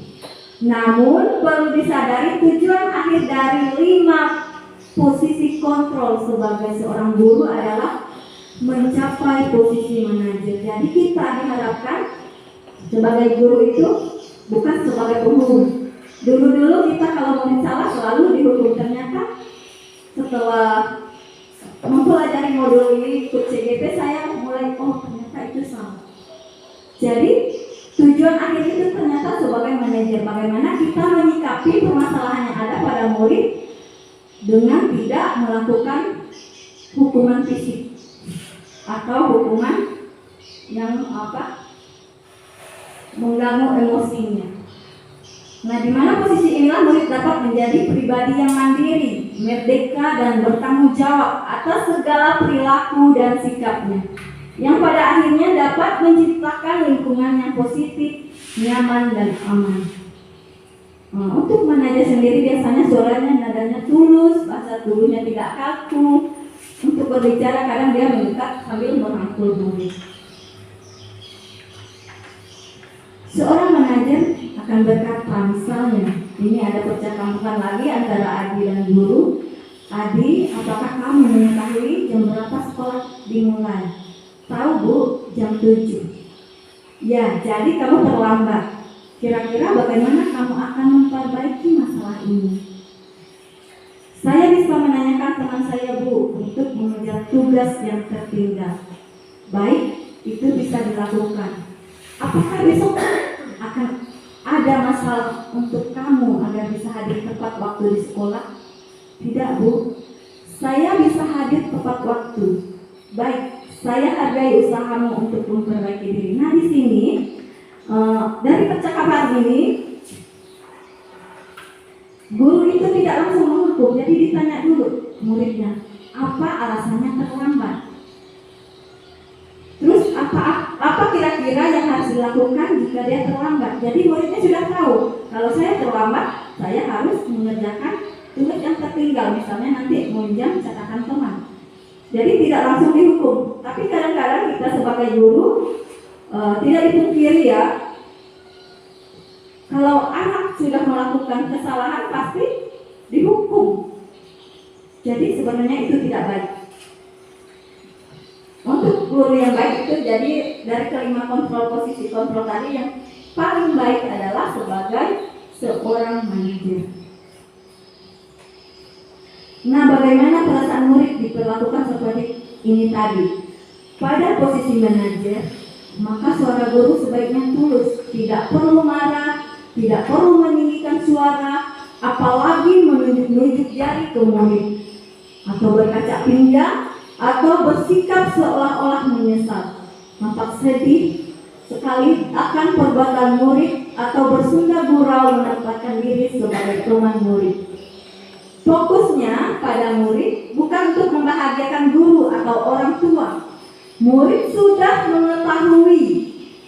Namun perlu disadari tujuan akhir dari 5 posisi kontrol sebagai seorang guru adalah mencapai posisi manajer. Jadi kita diharapkan sebagai guru itu bukan sebagai penghukum. Dulu-dulu kita kalau murid salah selalu dihukum. Ternyata setelah mempelajari modul ini ikut CGP, saya mulai ternyata itu salah. Jadi tujuan akhir itu ternyata sebagai manajer, bagaimana kita menyikapi permasalahan yang ada pada murid dengan tidak melakukan hukuman fisik atau hukuman yang mengganggu emosinya. Nah, di mana posisi inilah murid dapat menjadi pribadi yang mandiri, merdeka dan bertanggung jawab atas segala perilaku dan sikapnya, yang pada akhirnya dapat menciptakan lingkungan yang positif, nyaman dan aman. Untuk manajer sendiri biasanya suaranya nadanya tulus, bahasa tubuhnya tidak kaku. Untuk berbicara kadang dia mendekat sambil merangkul murid. Seorang manajer akan berkata, misalnya, ini ada percakapan lagi antara Adi dan guru. Adi, apakah kamu mengetahui jam berapa sekolah dimulai? Tahu Bu, jam 7. Ya, jadi kamu terlambat. Kira-kira bagaimana kamu akan memperbaiki masalah ini? Saya bisa menanyakan teman saya Bu untuk mengejar tugas yang tertinggal. Baik, itu bisa dilakukan. Apakah besok akan ada masalah untuk kamu agar bisa hadir tepat waktu di sekolah? Tidak Bu, saya bisa hadir tepat waktu. Baik, saya hargai usahamu untuk memperbaiki diri. Nah, di sini dari percakapan ini guru itu tidak langsung menghukum, jadi ditanya dulu muridnya, apa alasannya terlambat? Terus apa kira-kira yang harus dilakukan jika dia terlambat? Jadi muridnya sudah tahu, kalau saya terlambat, saya harus mengerjakan tugas yang tertinggal, misalnya nanti menunjang catatan teman. Jadi tidak langsung dihukum, tapi kadang-kadang kita sebagai guru tidak dipungkiri ya, kalau anak sudah melakukan kesalahan pasti dihukum. Jadi sebenarnya itu tidak baik. Untuk guru yang baik itu, jadi dari kelima posisi kontrol tadi, yang paling baik adalah sebagai seorang manajer. Nah, bagaimana perasaan murid diperlakukan seperti ini tadi? Pada posisi manajer, maka suara guru sebaiknya tulus, tidak perlu marah, tidak perlu meninggikan suara, apalagi menunjuk jari ke murid, atau berkaca pinggang, atau bersikap seolah-olah menyesal. Nampak sedih sekali akan perbuatan murid, atau bersunda gurau menempatkan diri sebagai teman murid. Fokusnya pada murid bukan untuk membahagiakan guru atau orang tua. Murid sudah mengetahui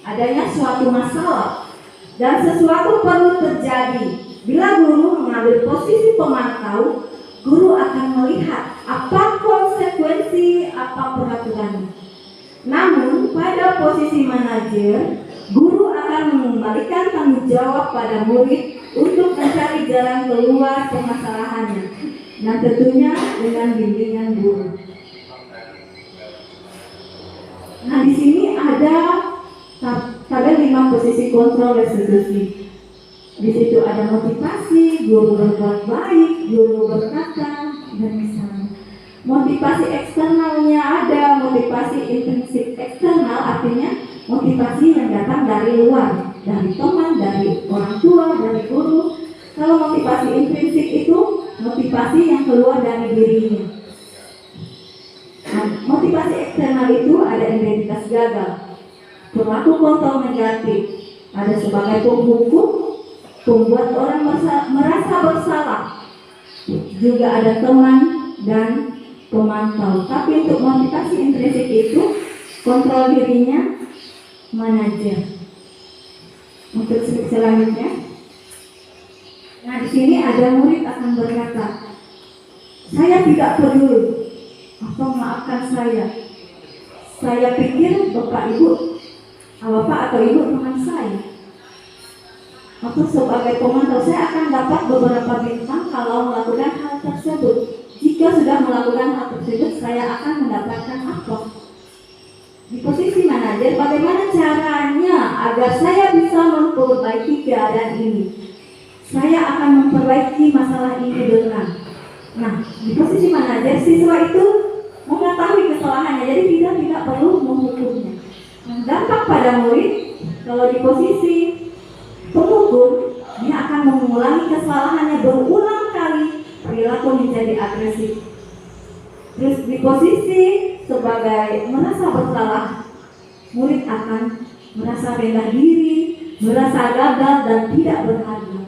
adanya suatu masalah dan sesuatu perlu terjadi. Bila guru mengambil posisi pemantau, guru akan melihat apa konsekuensi, apa peraturan. Namun pada posisi manajer, guru akan mengembalikan tanggung jawab pada murid untuk mencari jalan keluar permasalahannya, dan tentunya dengan bimbingan guru. Nah, di sini ada tabel 5 posisi kontrol restitusi. Di situ ada motivasi, guru berbuat baik, guru berkata, dan misalnya motivasi eksternalnya ada. Motivasi intrinsik eksternal artinya motivasi yang datang dari luar, dari teman, dari orang tua, dari guru. Kalau motivasi intrinsik itu motivasi yang keluar dari dirinya. Nah, motivasi eksternal itu ada identitas gagal, perilaku kontrol negatif, ada sebagai penghukum, membuat orang merasa bersalah, juga ada teman dan pemantau. Tapi untuk motivasi intrinsik itu kontrol dirinya manajer. Untuk selanjutnya, nah di sini ada murid akan berkata, saya tidak peduli atau maafkan saya. Saya pikir bapak ibu, bapak atau ibu teman saya. Atau sebagai pemantau, saya akan dapat beberapa bintang kalau melakukan hal tersebut. Jika sudah melakukan hal tersebut, saya akan mendapatkan apa? Di posisi manajer, bagaimana caranya agar saya bisa memperbaiki keadaan ini? Saya akan memperbaiki masalah ini dengan. Nah, di posisi manajer, siswa itu mengetahui kesalahannya, jadi tidak perlu menghukumnya. Nah, dampak pada murid, kalau di posisi penghukum, dia akan mengulangi kesalahannya berulang kali, perilaku menjadi agresif. Terus di posisi sebagai merasa bersalah, murid akan merasa rendah diri, merasa gagal dan tidak berharga.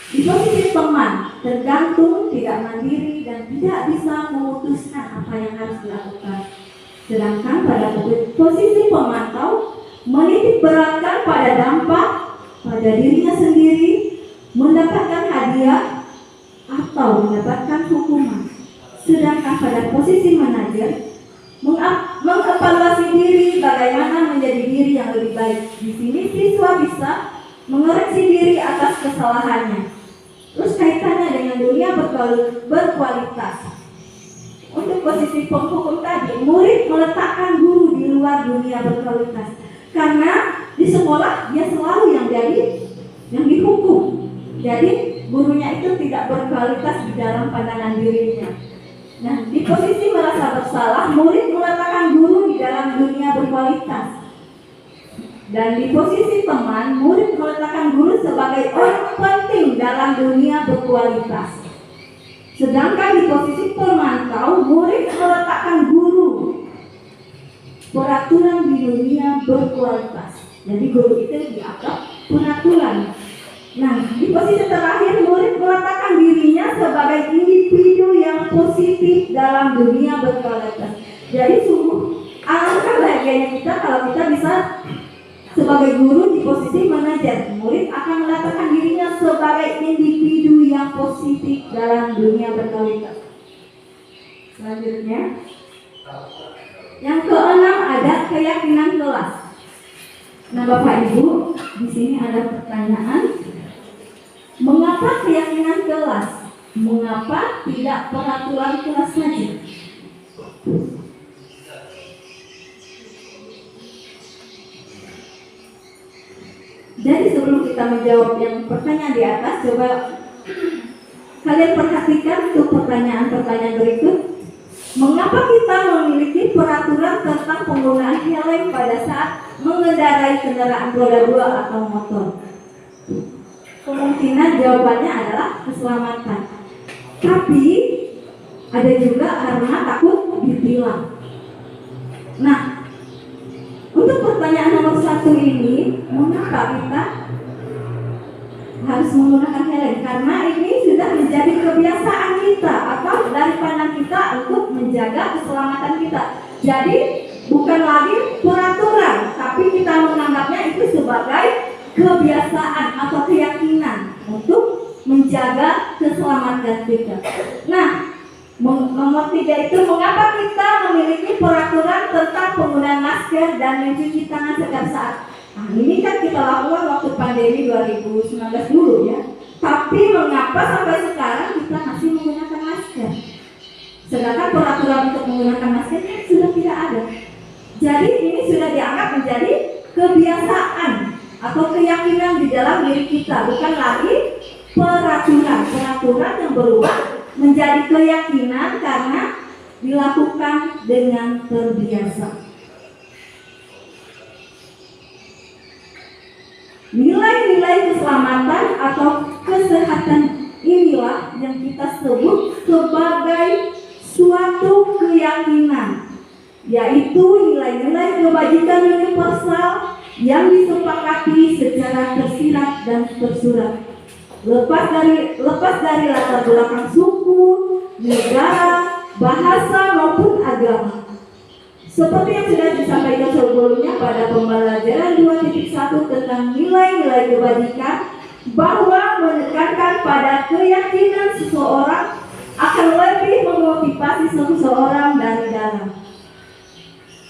Di posisi teman, tergantung, tidak mandiri dan tidak bisa memutuskan apa yang harus dilakukan. Sedangkan pada posisi pemantau, menitik beratkan pada dampak pada dirinya sendiri, mendapatkan hadiah atau mendapatkan hukuman. Sedangkan pada posisi manajer, mengevaluasi diri, bagaimana menjadi diri yang lebih baik. Di sini siswa bisa mengoreksi diri atas kesalahannya. Terus kaitannya dengan dunia berkualitas. Untuk posisi penghukum tadi, murid meletakkan guru di luar dunia berkualitas. Karena di sekolah dia selalu yang dihukum. Jadi gurunya itu tidak berkualitas di dalam pandangan dirinya. Nah, di posisi merasa bersalah, murid meletakkan guru di dalam dunia berkualitas. Dan di posisi teman, murid meletakkan guru sebagai orang penting dalam dunia berkualitas. Sedangkan di posisi pemantau, murid meletakkan guru peraturan di dunia berkualitas. Jadi guru itu dianggap peraturan. Nah, di posisi terakhir, murid meletakkan dirinya sebagai individu yang positif dalam dunia berkualitas. Jadi sungguh alangkah bahagianya kita kalau kita bisa sebagai guru di posisi manajer, murid akan meletakkan dirinya sebagai individu yang positif dalam dunia berkualitas. Selanjutnya, yang keenam ada keyakinan kelas. Nah, Bapak Ibu, di sini ada pertanyaan, mengapa keyakinan kelas? Mengapa tidak peraturan kelas saja? Jadi sebelum kita menjawab yang pertanyaan di atas, coba kalian perhatikan untuk pertanyaan-pertanyaan berikut. Mengapa kita memiliki peraturan tentang penggunaan helm pada saat mengendarai kendaraan roda 2 atau motor? Kemungkinan jawabannya adalah keselamatan. Tapi ada juga karena takut ditilang. Nah, untuk pertanyaan nomor 1 ini, mengapa kita harus menggunakan helm? Karena ini sudah menjadi kebiasaan kita atau dari pandang kita untuk menjaga keselamatan kita. Jadi bukan lagi peraturan, tapi kita menganggapnya itu sebagai kebiasaan atau keyakinan untuk menjaga keselamatan kita. Nah, nomor 3 itu mengapa kita memiliki peraturan tentang penggunaan masker dan mencuci tangan setiap saat. Nah, ini kan kita lakukan waktu pandemi 2019 dulu ya. Tapi mengapa sampai sekarang kita masih menggunakan masker? Sedangkan peraturan untuk menggunakan masker sudah tidak ada. Jadi ini sudah dianggap menjadi kebiasaan atau keyakinan di dalam diri kita, bukan lagi peraturan yang berubah menjadi keyakinan karena dilakukan dengan terbiasa. Nilai-nilai keselamatan atau kesehatan inilah yang kita sebut sebagai suatu keyakinan, yaitu nilai-nilai kebajikan universal yang disepakati secara tersirat dan tersurat, lepas dari latar belakang suku, negara, bahasa maupun agama. Seperti yang sudah disampaikan sebelumnya pada pembelajaran 2.1 tentang nilai-nilai kebajikan, bahwa menekankan pada keyakinan seseorang akan lebih memotivasi seseorang dari dalam.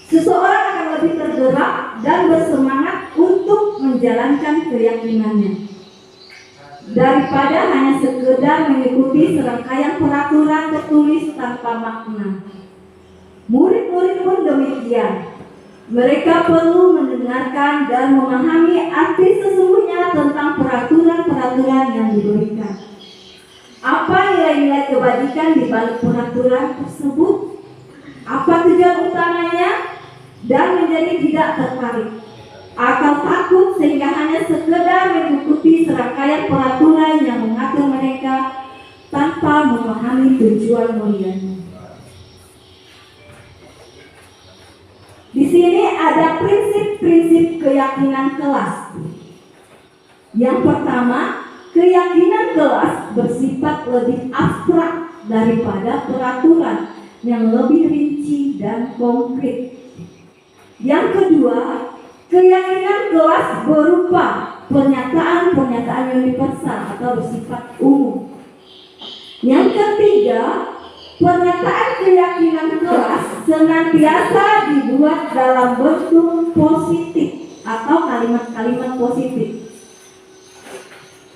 Seseorang akan lebih tergerak dan bersemangat untuk menjalankan keyakinannya daripada hanya sekedar mengikuti serangkaian peraturan tertulis tanpa makna. Murid-murid pun demikian. Mereka perlu mendengarkan dan memahami arti sesungguhnya tentang peraturan-peraturan yang diberikan. Apa nilai-nilai kebajikan di balik peraturan tersebut? Apa tujuan utamanya? Dan menjadi tidak tertarik atau takut sehingga hanya sekedar mengikuti serangkaian peraturan yang mengatur mereka tanpa memahami tujuan mulianya. Di sini ada prinsip-prinsip keyakinan kelas. Yang pertama, keyakinan kelas bersifat lebih abstrak daripada peraturan yang lebih rinci dan konkret. Yang kedua, keyakinan kelas berupa pernyataan-pernyataan universal atau bersifat umum. Yang ketiga, pernyataan keyakinan kelas senantiasa dibuat dalam bentuk positif atau kalimat-kalimat positif.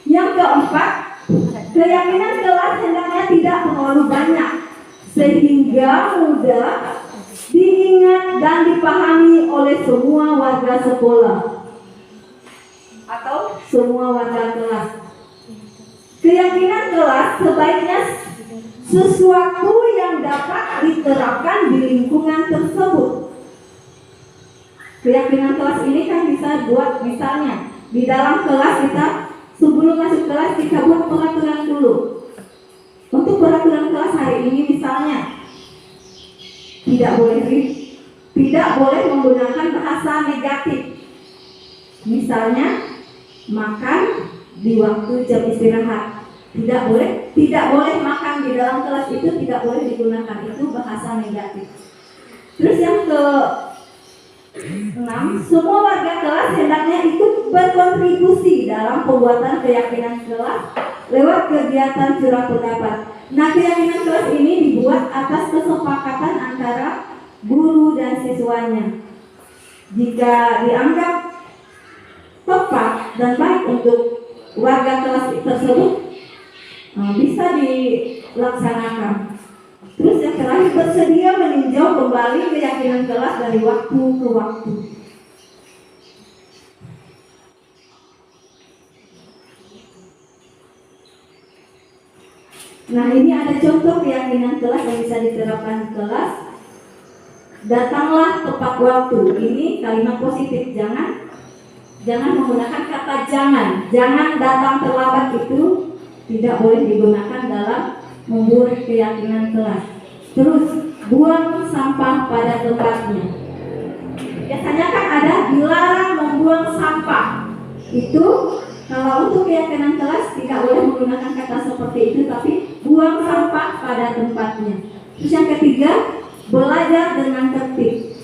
Yang keempat, keyakinan kelas hendaknya tidak terlalu banyak sehingga mudah diingat dan dipahami oleh semua warga sekolah atau semua warga kelas. Keyakinan kelas sebaiknya sesuatu yang dapat diterapkan di lingkungan tersebut. Keyakinan kelas ini kan bisa buat misalnya di dalam kelas kita sebelum masuk kelas kita buat peraturan dulu. Untuk peraturan kelas hari ini misalnya tidak boleh menggunakan bahasa negatif. Misalnya makan di waktu jam istirahat. Tidak boleh makan di dalam kelas, itu tidak boleh digunakan, itu bahasa negatif. Terus yang 6. Semua warga kelas hendaknya ikut berkontribusi dalam pembuatan keyakinan kelas lewat kegiatan curah pendapat. Nah, keyakinan kelas ini dibuat atas kesepakatan antara guru dan siswanya. Jika dianggap tepat dan baik untuk warga kelas tersebut, bisa dilaksanakan. Terus yang terakhir, bersedia meninjau kembali keyakinan kelas dari waktu ke waktu. Nah, ini ada contoh keyakinan kelas yang bisa diterapkan di kelas. Datanglah tepat waktu. Ini kalimat positif. Jangan menggunakan kata jangan. Jangan datang terlambat, itu tidak boleh digunakan dalam membuat keyakinan kelas. Terus, buang sampah pada tempatnya. Biasanya kan ada dilarang membuang sampah. Itu kalau untuk keyakinan kelas tidak boleh menggunakan kata seperti itu, tapi buang sampah pada tempatnya. Terus yang ketiga, belajar dengan tertib.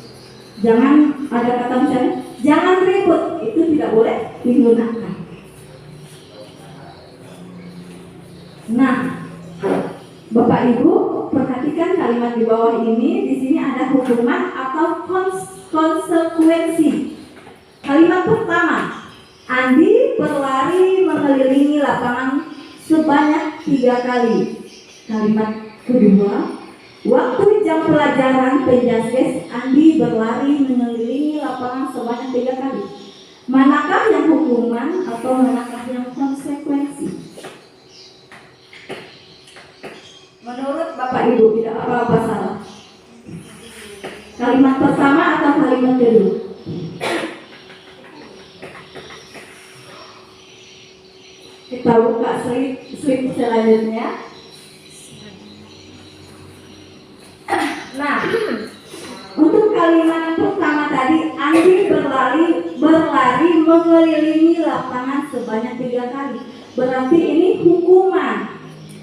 Jangan ada kata misalnya jangan ribut, itu tidak boleh digunakan. Nah, Bapak Ibu perhatikan kalimat di bawah ini. Di sini ada hukuman atau konsekuensi. Kalimat pertama, Andi berlari mengelilingi lapangan sebanyak 3 kali. Kalimat kedua, waktu jam pelajaran penjaskes, Andi berlari mengelilingi lapangan sebanyak 3 kali. Manakah yang hukuman atau manakah yang konsekuensi? Menurut Bapak Ibu tidak apa-apa salah. Kalimat pertama atau kalimat kedua? Kita buka slide selanjutnya. Nah, untuk kalimat pertama tadi, Andi berlari mengelilingi lapangan sebanyak 3 kali. Berarti ini hukuman.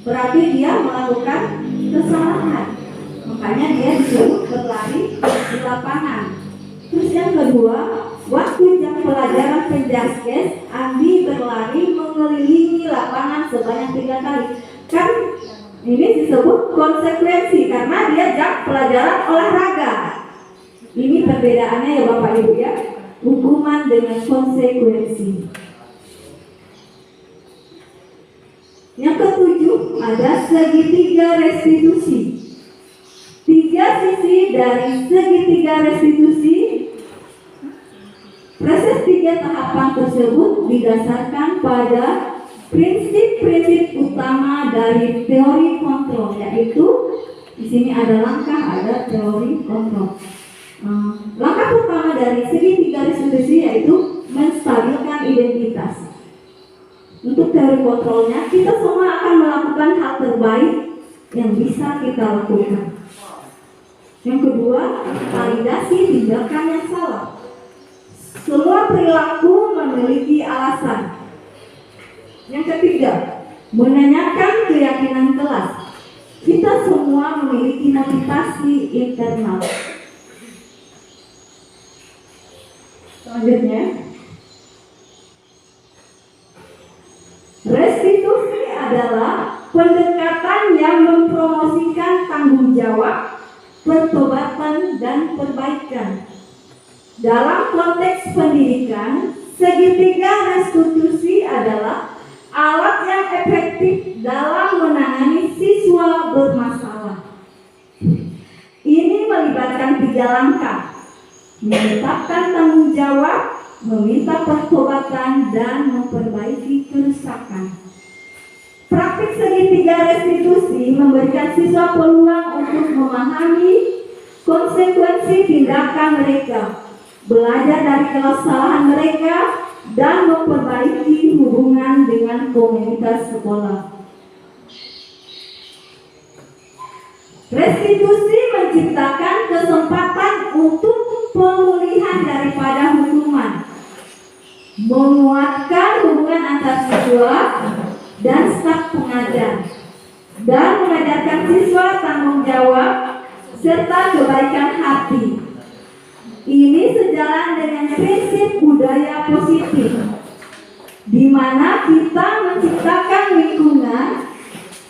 Berarti dia melakukan kesalahan. Makanya dia disuruh berlari di lapangan. Terus yang kedua, waktu jam pelajaran penjaskes, Andi berlari mengelilingi lapangan sebanyak 3 kali. Kan ini disebut konsekuensi karena dia jam pelajaran olahraga. Ini perbedaannya ya Bapak Ibu ya. Hukuman dengan konsekuensi. Yang ketujuh, ada segitiga restitusi. 3 sisi dari segitiga restitusi. Proses 3 tahapan tersebut didasarkan pada prinsip-prinsip utama dari teori kontrol, yaitu di sini ada langkah, ada teori kontrol. Langkah pertama dari segitiga restitusi yaitu menstabilkan identitas. Untuk teori kontrolnya, kita semua akan melakukan hal terbaik yang bisa kita lakukan. Yang kedua, validasi tindakan yang salah. Semua perilaku memiliki alasan. Yang ketiga, menanyakan keyakinan kelas. Kita semua memiliki motivasi internal. Selanjutnya, restitusi adalah pendekatan yang mempromosikan tanggung jawab, pertobatan, dan perbaikan. Dalam konteks pendidikan, segitiga restitusi adalah alat yang efektif dalam menangani siswa bermasalah. Ini melibatkan 3 langkah: menetapkan tanggung jawab, meminta pertobatan, dan memperbaiki kerusakan. Praktik segitiga restitusi memberikan siswa peluang untuk memahami konsekuensi tindakan mereka, belajar dari kesalahan mereka, dan memperbaiki hubungan dengan komunitas sekolah. Restitusi menciptakan kesempatan untuk pemulihan daripada hukuman, menguatkan hubungan antar siswa dan staf pengajar, dan mengajarkan siswa tanggung jawab serta kebaikan hati. Ini sejalan dengan prinsip budaya positif, di mana kita menciptakan lingkungan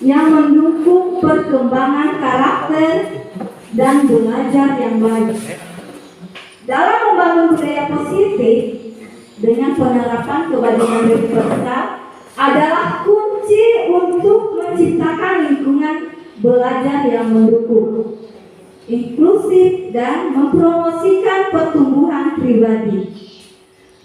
yang mendukung perkembangan karakter dan belajar yang baik. Dalam membangun budaya positif dengan penerapan kebajikan universal adalah kunci untuk menciptakan lingkungan belajar yang mendukung, inklusif, dan mempromosikan pertumbuhan pribadi.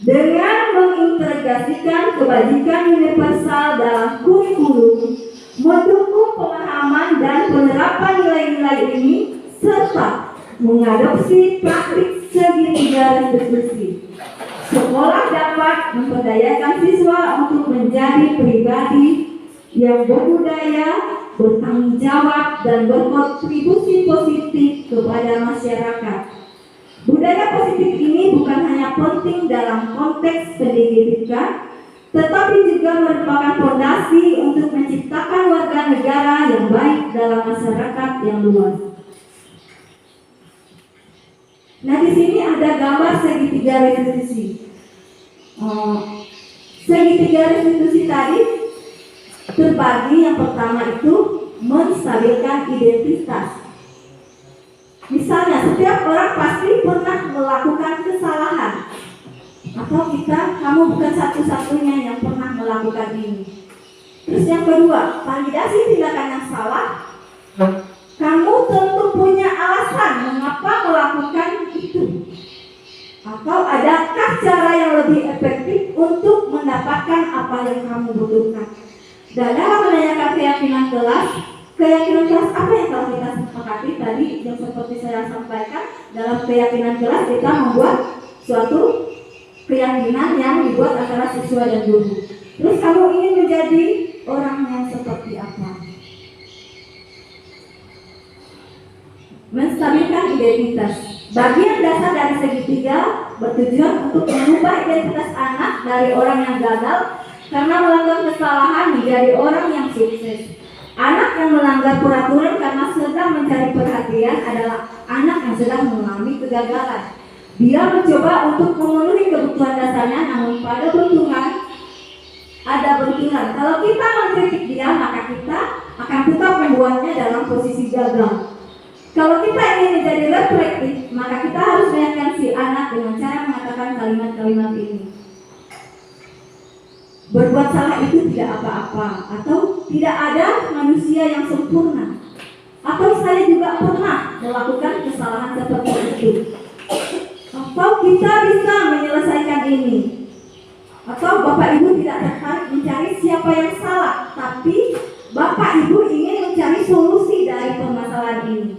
Dengan mengintegrasikan kebajikan universal dalam kurikulum, mendukung pemahaman dan penerapan nilai-nilai ini, serta mengadopsi praktik segitiga restitusi, sekolah dapat memperdayakan siswa untuk menjadi pribadi yang berbudaya, bertanggung jawab, dan berkontribusi positif kepada masyarakat. Budaya positif ini bukan hanya penting dalam konteks pendidikan, tetapi juga merupakan fondasi untuk menciptakan warga negara yang baik dalam masyarakat yang luas. Nah, di sini ada gambar segitiga restitusi. Segitiga restitusi tadi terbagi, yang pertama itu menstabilkan identitas. Misalnya, setiap orang pasti pernah melakukan kesalahan, atau kamu bukan satu-satunya yang pernah melakukan ini. Terus yang kedua, validasi tindakan yang salah. Kamu tentu punya alasan mengapa melakukan itu, atau adakah cara yang lebih efektif untuk mendapatkan apa yang kamu butuhkan. Dan dalam menanyakan keyakinan kelas apa yang telah kita sepakati tadi, yang seperti saya sampaikan, dalam keyakinan kelas kita membuat suatu keyakinan yang dibuat antara siswa dan guru. Terus kamu ingin menjadi orang yang seperti apa? Menstabilkan identitas. Bagian dasar dari segitiga bertujuan untuk mengubah identitas anak dari orang yang gagal karena melanggar kesalahan menjadi orang yang sukses. Anak yang melanggar peraturan karena sedang mencari perhatian adalah anak yang sedang mengalami kegagalan. Dia mencoba untuk memenuhi kebutuhan dasarnya, namun pada ada benturan. Kalau kita mengkritik dia, maka kita akan tetap membuatnya dalam posisi gagal. Kalau kita ingin menjadi reflektif, maka kita harus mengingatkan si anak dengan cara mengatakan kalimat-kalimat ini. Berbuat salah itu tidak apa-apa, atau tidak ada manusia yang sempurna, atau saya juga pernah melakukan kesalahan seperti itu, atau kita bisa menyelesaikan ini, atau Bapak Ibu tidak tertarik mencari siapa yang salah, tapi Bapak Ibu ingin mencari solusi dari permasalahan ini.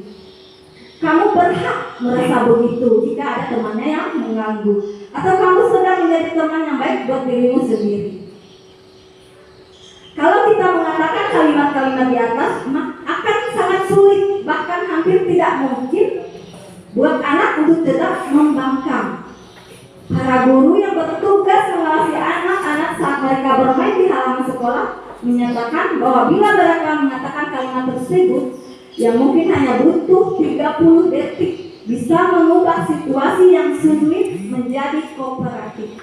Kamu berhak merasa begitu jika ada temannya yang mengganggu, atau kamu sedang menjadi teman yang baik buat dirimu sendiri. Kalau kita mengatakan kalimat-kalimat di atas, akan sangat sulit, bahkan hampir tidak mungkin buat anak untuk tetap membangkang. Para guru yang bertugas mengawasi anak-anak saat mereka bermain di halaman sekolah menyatakan bahwa bila mereka mengatakan kalimat tersebut, yang mungkin hanya butuh 30 detik, bisa mengubah situasi yang sulit menjadi kooperatif.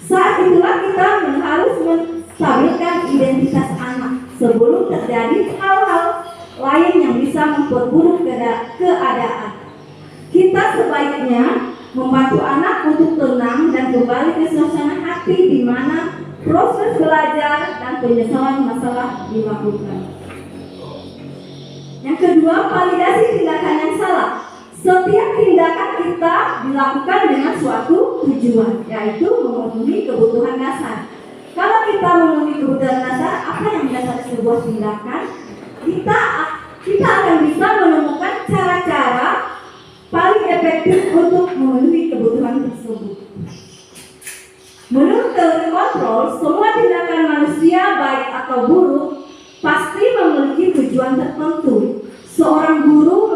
Saat itulah kita harus menstabilkan identitas anak sebelum terjadi hal-hal lain yang bisa memperburuk keadaan. Kita sebaiknya membantu anak untuk tenang dan kembali ke suasana hati di mana proses belajar dan penyelesaian masalah dilakukan. Yang kedua, validasi tindakan yang salah. Setiap tindakan kita dilakukan dengan suatu tujuan, yaitu memenuhi kebutuhan dasar. Kalau kita memenuhi kebutuhan dasar, apa yang mendasari sebuah tindakan? Kita akan bisa menemukan cara-cara paling efektif untuk memenuhi kebutuhan tersebut. Menurut teori kontrol, semua tindakan manusia baik atau buruk pasti memiliki tujuan tertentu. Seorang guru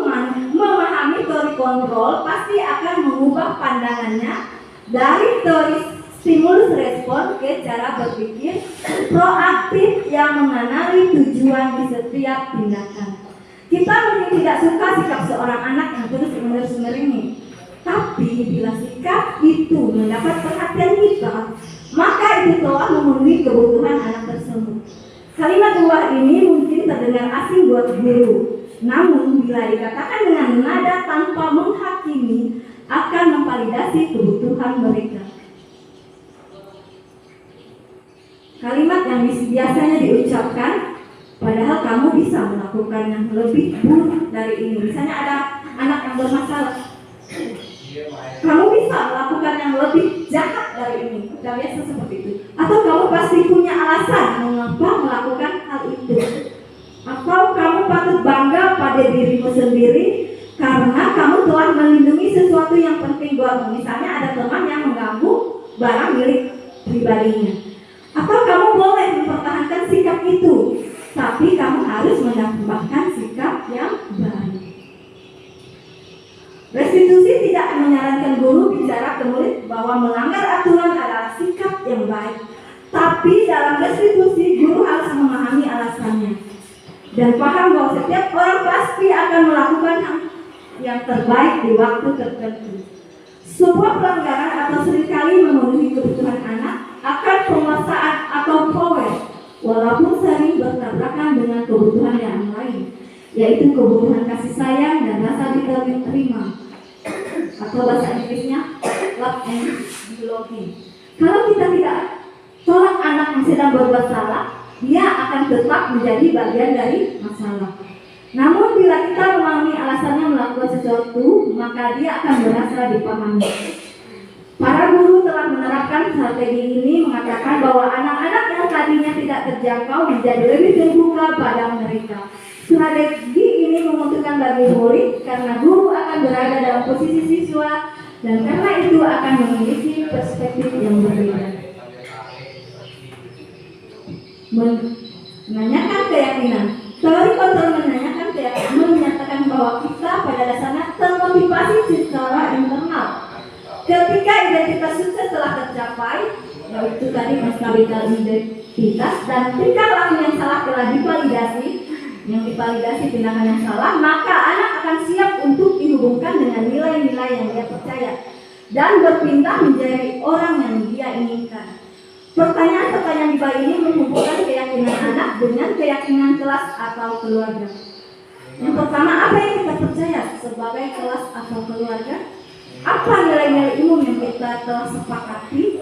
memahami teori kontrol pasti akan mengubah pandangannya dari teori stimulus respon ke cara berpikir proaktif yang mengenali tujuan di setiap tindakan. Kita mungkin tidak suka sikap seorang anak yang terus-menerus meringis. Tapi bila sikap itu mendapat perhatian kita, maka itu telah memenuhi kebutuhan anak tersebut. Kalimat buah ini mungkin terdengar asing buat guru, namun bila dikatakan dengan nada tanpa menghakimi, akan memvalidasi kebutuhan mereka. Kalimat yang biasanya diucapkan, padahal kamu bisa melakukan yang lebih buruk dari ini. Misalnya ada anak yang bermasalah, kamu bisa melakukan yang lebih jahat dari ini. Udah biasa seperti itu. Atau kamu pasti punya alasan mengapa melakukan hal itu. Atau kamu patut bangga pada dirimu sendiri karena kamu telah melindungi sesuatu yang penting buatmu. Misalnya ada teman yang mengganggu barang milik pribadinya. Atau kamu boleh mempertahankan sikap itu, tapi kamu harus menambahkan sikap yang baik. Restitusi tidak menyarankan guru bicara ke murid bahwa melanggar aturan adalah sikap yang baik. Tapi dalam restitusi, guru harus memahami alasannya dan paham bahwa setiap orang pasti akan melakukan yang terbaik di waktu tertentu. Sebuah pelanggaran atau seringkali memenuhi kebutuhan anak akan penguasaan atau power, walaupun sering bertabrakan dengan kebutuhan yang lain, yaitu kebutuhan kasih sayang dan rasa diterima, atau bahasa Inggrisnya love and belonging. Kalau kita tidak tolak anak yang sedang berbuat salah, dia akan tetap menjadi bagian dari masalah. Namun bila kita memahami alasannya melakukan sesuatu, maka dia akan merasa dipahami. Para guru telah menerapkan strategi ini, mengatakan bahwa anak-anak yang tadinya tidak terjangkau menjadi lebih terbuka pada mereka. Strategi ini menguntungkan bagi murid karena guru akan berada dalam posisi siswa dan karena itu akan memiliki perspektif yang berbeda. Menanyakan keyakinan. Teori kontrol menanyakan keyakinan menyatakan bahwa kita pada dasarnya termotivasi secara internal. Ketika identitas sukses telah tercapai, yaitu tadi stabilitas identitas, dan tingkah laku yang salah telah divalidasi, yang divalidasi tindakan yang salah, maka anak akan siap untuk dihubungkan dengan nilai-nilai yang dia percaya dan berpindah menjadi orang yang dia inginkan. Pertanyaan-pertanyaan di bawah ini menghubungkan keyakinan anak dengan keyakinan kelas atau keluarga. Yang pertama, apa yang kita percaya sebagai kelas atau keluarga? Apa nilai-nilai umum yang kita telah sepakati?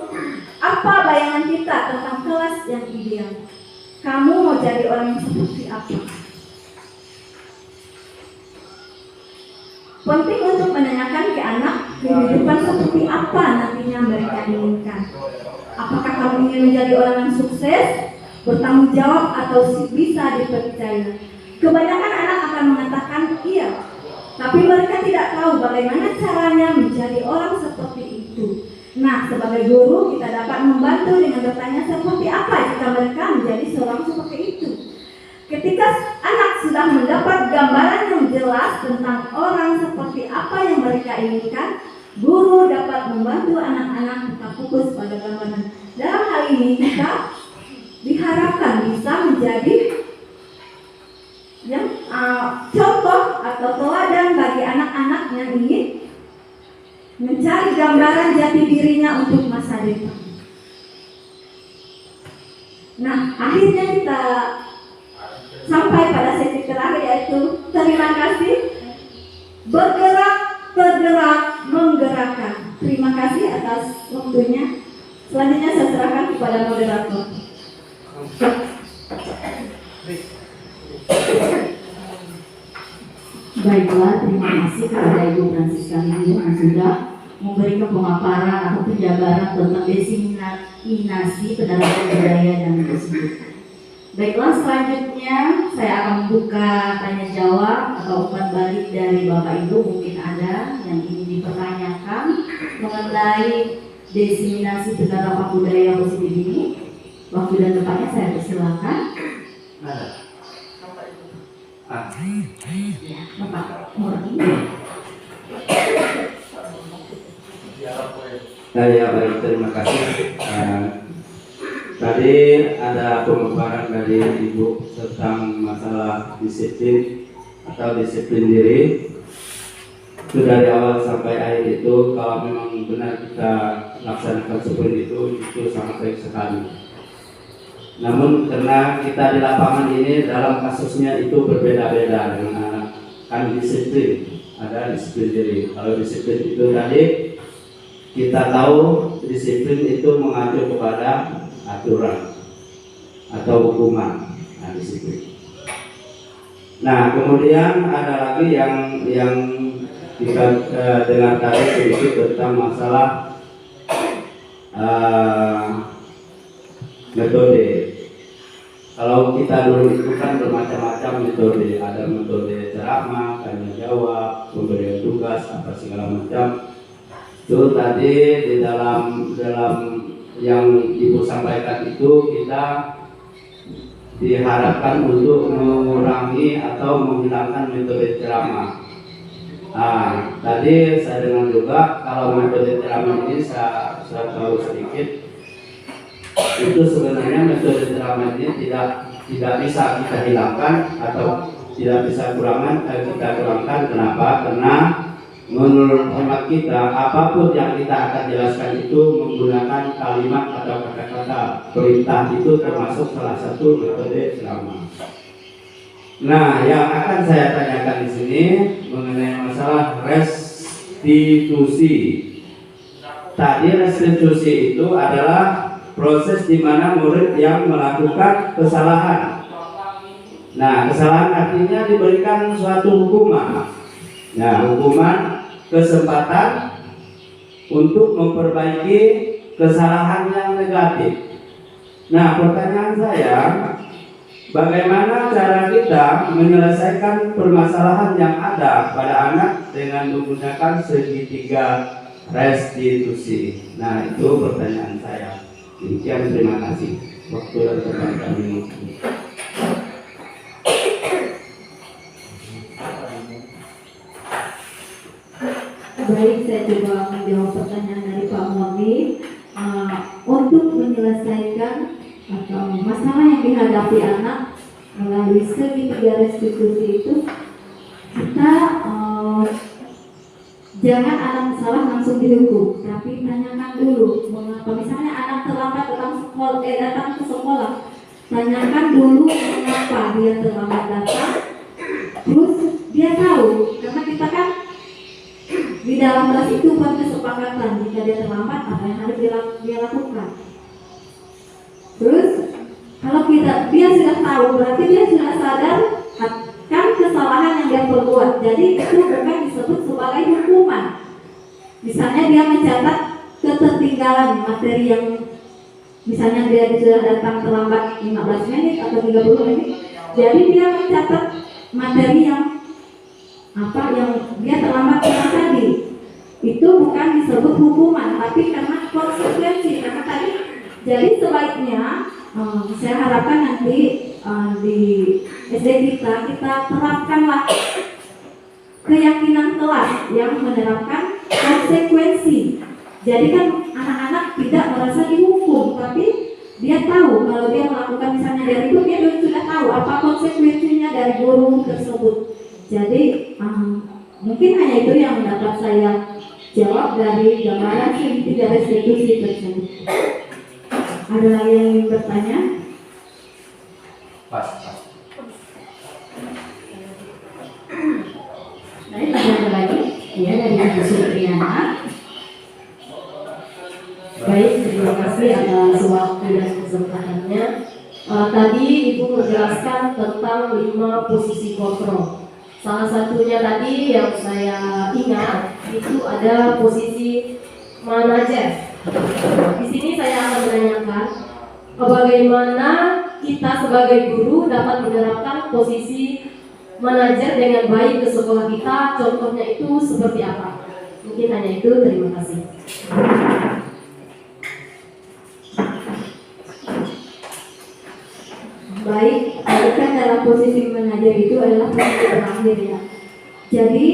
Apa bayangan kita tentang kelas yang ideal? Kamu mau jadi orang yang seperti apa? Penting untuk menanyakan ke anak kehidupan seperti apa nantinya mereka inginkan. Apakah kamu ingin menjadi orang yang sukses, bertanggung jawab, atau bisa dipercaya? Kebanyakan anak akan mengatakan iya, tapi mereka tidak tahu bagaimana caranya menjadi orang seperti itu. Nah, sebagai guru kita dapat membantu dengan bertanya seperti apa jika mereka menjadi seorang seperti itu. Ketika anak sudah mendapat gambaran yang jelas tentang orang seperti apa yang mereka inginkan, guru dapat membantu anak-anak tetap fokus pada gambaran. Dalam hal ini kita diharapkan bisa menjadi contoh atau teladan bagi anak-anak yang ingin mencari gambaran jati dirinya untuk masa depan. Nah, akhirnya kita sampai pada sesi terakhir, yaitu terima kasih, bergerak, tergerak, menggerakkan. Terima kasih atas waktunya. Selanjutnya saya serahkan kepada moderator. Baiklah, terima kasih kepada Ibu Francisca yang sudah memberikan pemaparan atau penjabaran tentang diseminasi penerapan budaya dan tersebut. Baiklah, selanjutnya saya akan membuka tanya jawab atau umpan balik dari Bapak Ibu. Mungkin ada yang ingin dipertanyakan mengenai diseminasi penerapan budaya positif ini. Waktu dan tempatnya saya persilakan. Ya, Bapak Murni. Ya, baik, terima kasih. Tadi ada pemaparan dari Ibu tentang masalah disiplin atau disiplin diri. itu dari awal sampai akhir itu kalau memang benar kita laksanakan seperti itu sangat baik sekali. Namun karena kita di lapangan ini dalam kasusnya itu berbeda-beda dengan anak, kan disiplin, ada disiplin diri. Kalau disiplin itu tadi kita tahu disiplin itu mengacu kepada aturan atau hukuman, nah disiplin. Nah kemudian ada lagi yang kita dengar tadi sedikit tentang masalah metode. Kalau kita dulu itu kan bermacam-macam metode, ada metode ceramah, tanya jawab, pemberian tugas, apa segala macam. Itu tadi di dalam yang Ibu sampaikan itu kita diharapkan untuk mengurangi atau menghilangkan metode ceramah. Nah, tadi saya dengar juga kalau metode ceramah ini saya tahu sedikit. Itu sebenarnya metode ceramah ini tidak bisa kita hilangkan atau tidak bisa kita kurangkan. Kenapa? Karena menurut hemat kita apapun yang kita akan jelaskan itu menggunakan kalimat atau kata-kata perintah, itu termasuk salah satu metode ceramah. Nah, yang akan saya tanyakan di sini mengenai masalah restitusi. Tadi restitusi itu adalah proses di mana murid yang melakukan kesalahan. Nah, kesalahan artinya diberikan suatu hukuman. Nah, hukuman kesempatan untuk memperbaiki kesalahan yang negatif. Nah, pertanyaan saya, bagaimana cara kita menyelesaikan permasalahan yang ada pada anak dengan menggunakan segitiga restitusi? Nah, itu pertanyaan saya. Demikian, terima kasih. Waktu dan tempat kami. Baik, saya coba menjawab pertanyaan dari Pak Murni. Untuk menyelesaikan atau masalah yang dihadapi anak melalui segitiga restitusi itu, kita jangan anak salah langsung dihukum, tapi tanyakan dulu mengapa. Misalnya anak terlambat datang ke sekolah, tanyakan dulu mengapa dia terlambat datang. Terus dia tahu, karena kita kan di dalam kelas itu buat kesepakatan, jika dia terlambat apa yang harus dia lakukan. Terus kalau dia sudah tahu, berarti dia sudah sadar akan kesalahan yang dia perbuat. Jadi itu bukan disebut sebagai hukuman. Misalnya dia mencatat ketertinggalan materi yang misalnya dia sudah datang terlambat 15 menit atau 30 menit. Jadi dia mencatat materi yang dia terlambat tadi. Itu bukan disebut hukuman, tapi karena konsekuensi. Karena tadi, jadi sebaiknya saya harapkan nanti di SD kita terapkanlah keyakinan kelas yang menerapkan konsekuensi. Jadi kan anak-anak tidak merasa dihukum, tapi dia tahu kalau dia melakukan misalnya dari itu, dia sudah tahu apa konsekuensinya dari guru tersebut. Jadi mungkin hanya itu yang dapat saya jawab dari gambaran segitiga restitusi tersebut. Ada lagi yang ingin bertanya? Pas. Baik, ada lagi? Ya, dari Ibu Supriana. Baik, terima kasih atas waktu dan kesempatannya. Tadi Ibu menjelaskan tentang 5 posisi kontrol. Salah satunya tadi yang saya ingat itu ada posisi manajer. Di sini saya akan menanyakan bagaimana kita sebagai guru dapat menerapkan posisi manajer dengan baik ke sekolah kita. Contohnya itu seperti apa? Mungkin hanya itu. Terima kasih. Baik, kan dalam posisi manajer itu adalah posisi terakhir ya. Jadi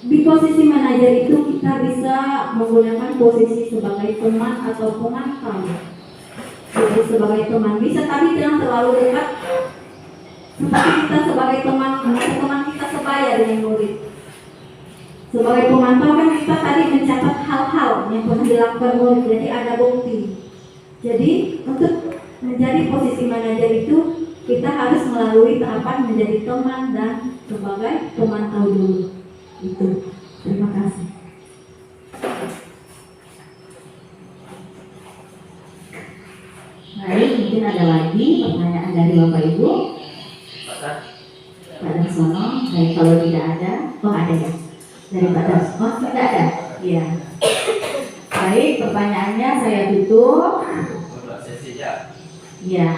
di posisi manajer itu kita bisa menggunakan posisi sebagai teman atau pemantau. Jadi sebagai teman bisa, tapi jangan terlalu dekat. Tetapi kita sebagai teman kita sebaya dengan murid. Sebagai pemantau kan kita tadi mencatat hal-hal yang pernah dilakukan murid, jadi ada bukti. Jadi untuk menjadi posisi manajer itu kita harus melalui tahapan menjadi teman dan sebagai pemantau dulu. Itu. Terima kasih. Baik, mungkin ada lagi pertanyaan dari Bapak Ibu. Pak Darsono, baik, kalau tidak ada, ada ya. Dari Pak Darsono, tidak ada. Iya. Baik, pertanyaannya saya tutup. Iya.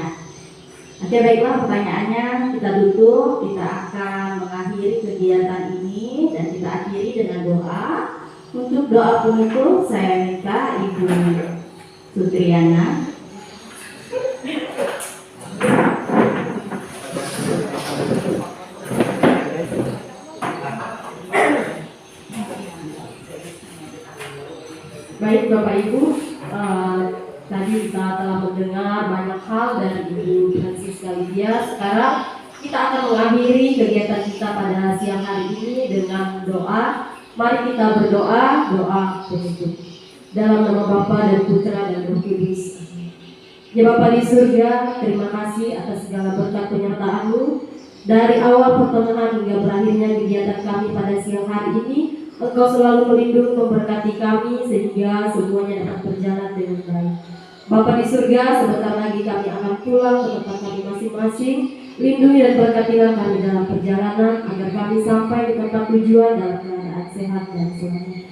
Oke, baiklah, pertanyaannya kita tutup. Kita akan mengakhiri kegiatan ini dan kita akhiri dengan doa. Untuk doa penutup saya minta Ibu Sutriana. Baik Bapak Ibu, tadi kita telah mendengar banyak hal dari Ibu Francisca Lydia. Sekarang kita akan mengakhiri kegiatan kita pada siang hari ini dengan doa. Mari kita berdoa, doa penutup. Dalam nama Bapa dan Putra dan Roh Kudus. Ya Bapa di surga, terima kasih atas segala berkat penyertaan-Mu. Dari awal pertengahan hingga berakhirnya kegiatan kami pada siang hari ini, Engkau selalu melindungi memberkati kami sehingga semuanya dapat berjalan dengan baik. Bapa di surga, sebentar lagi kami akan pulang ke tempat kami masing-masing. Lindungi dan berkatilah kami dalam perjalanan agar kami sampai di tempat tujuan dalam keadaan sehat dan selamat.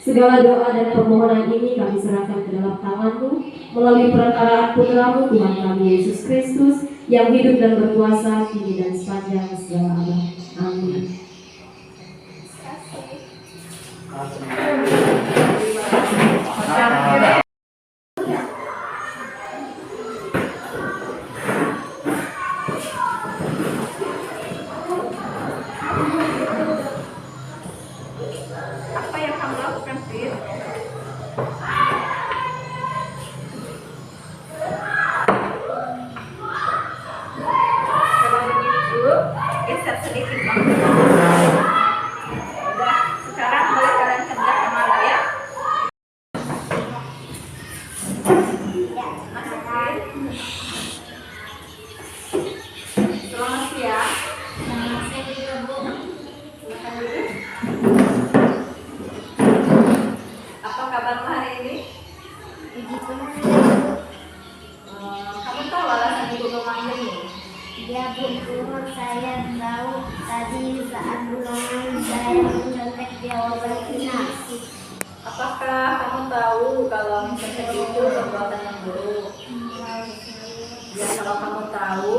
Segala doa dan permohonan ini kami serahkan ke dalam tangan-Mu melalui perantaraan Putra-Mu Tuhan kami Yesus Kristus yang hidup dan berkuasa kini dan sepanjang segala abad. Amin. Apa yang kamu lakukan, Fit? Kalau begitu, geser sedikit Bang. Udah, sekarang boleh kalian kerja kemana ya? Masukin. Selamat siang. Silakan duduk. Apa kabarmu hari ini? Kamu tahu alasan ibu memanggilmu? Ya Bu Guru, saya tahu tadi saat ulangan saya mencontek jawaban benar. Apakah kamu tahu kalau mencontek itu perbuatan yang buruk? Ya kalau kamu tahu,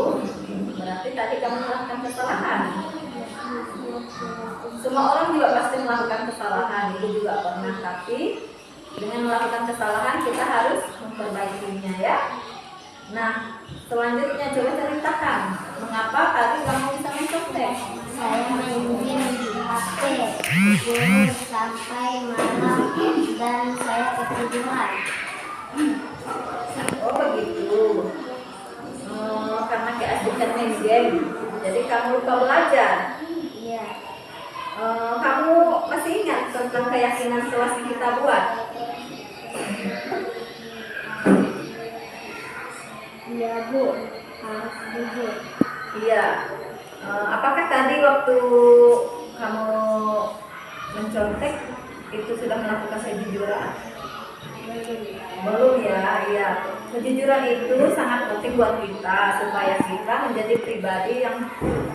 berarti tadi kamu melakukan kesalahan. Semua orang juga pasti melakukan kesalahan, itu juga pernah, tapi dengan melakukan kesalahan kita harus memperbaikinya ya. Nah, selanjutnya coba ceritakan mengapa tadi kamu bisa mencontek. Saya main game di HP Guru sampai malam dan saya ketiduran. Oh begitu. Karena keasikan main game, jadi kamu lupa belajar. Iya, Kamu masih ingat tentang keyakinan kelas yang kita buat? iya Bu, harus jujur. Iya. Apakah tadi waktu kamu mencontek itu sudah melakukan kejujuran? Belum ya, iya. Kejujuran itu sangat penting buat kita supaya kita menjadi pribadi yang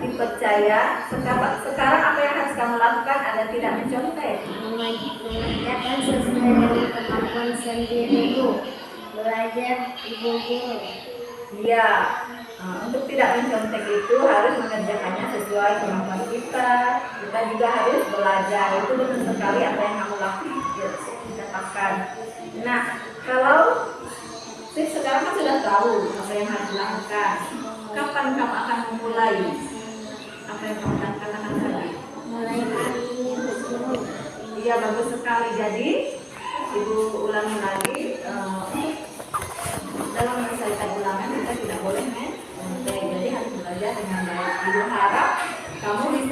dipercaya. Sekarang apa yang harus kamu lakukan agar tidak mencontek? Mengerjakan sesuai dengan kemampuan sendiri Bu. Belajar Ibu Guru. Iya. Untuk tidak mencontek itu harus mengerjakannya sesuai kemampuan kita. Kita juga harus belajar. Itu benar sekali apa yang kamu lakukan. Dapatkan. Nah, kalau sekarang kan sudah tahu apa yang harus dilakukan. Kapan kamu akan memulai? Apa yang kamu akan katakan tadi? Mulai hari ini Bu Guru. Iya, bagus sekali. Jadi, Ibu ulangi lagi. Dalam menyelesaikan ulangan kita tidak boleh mencontek. Jadi harus belajar dengan baik. Ibu harap kamu bisa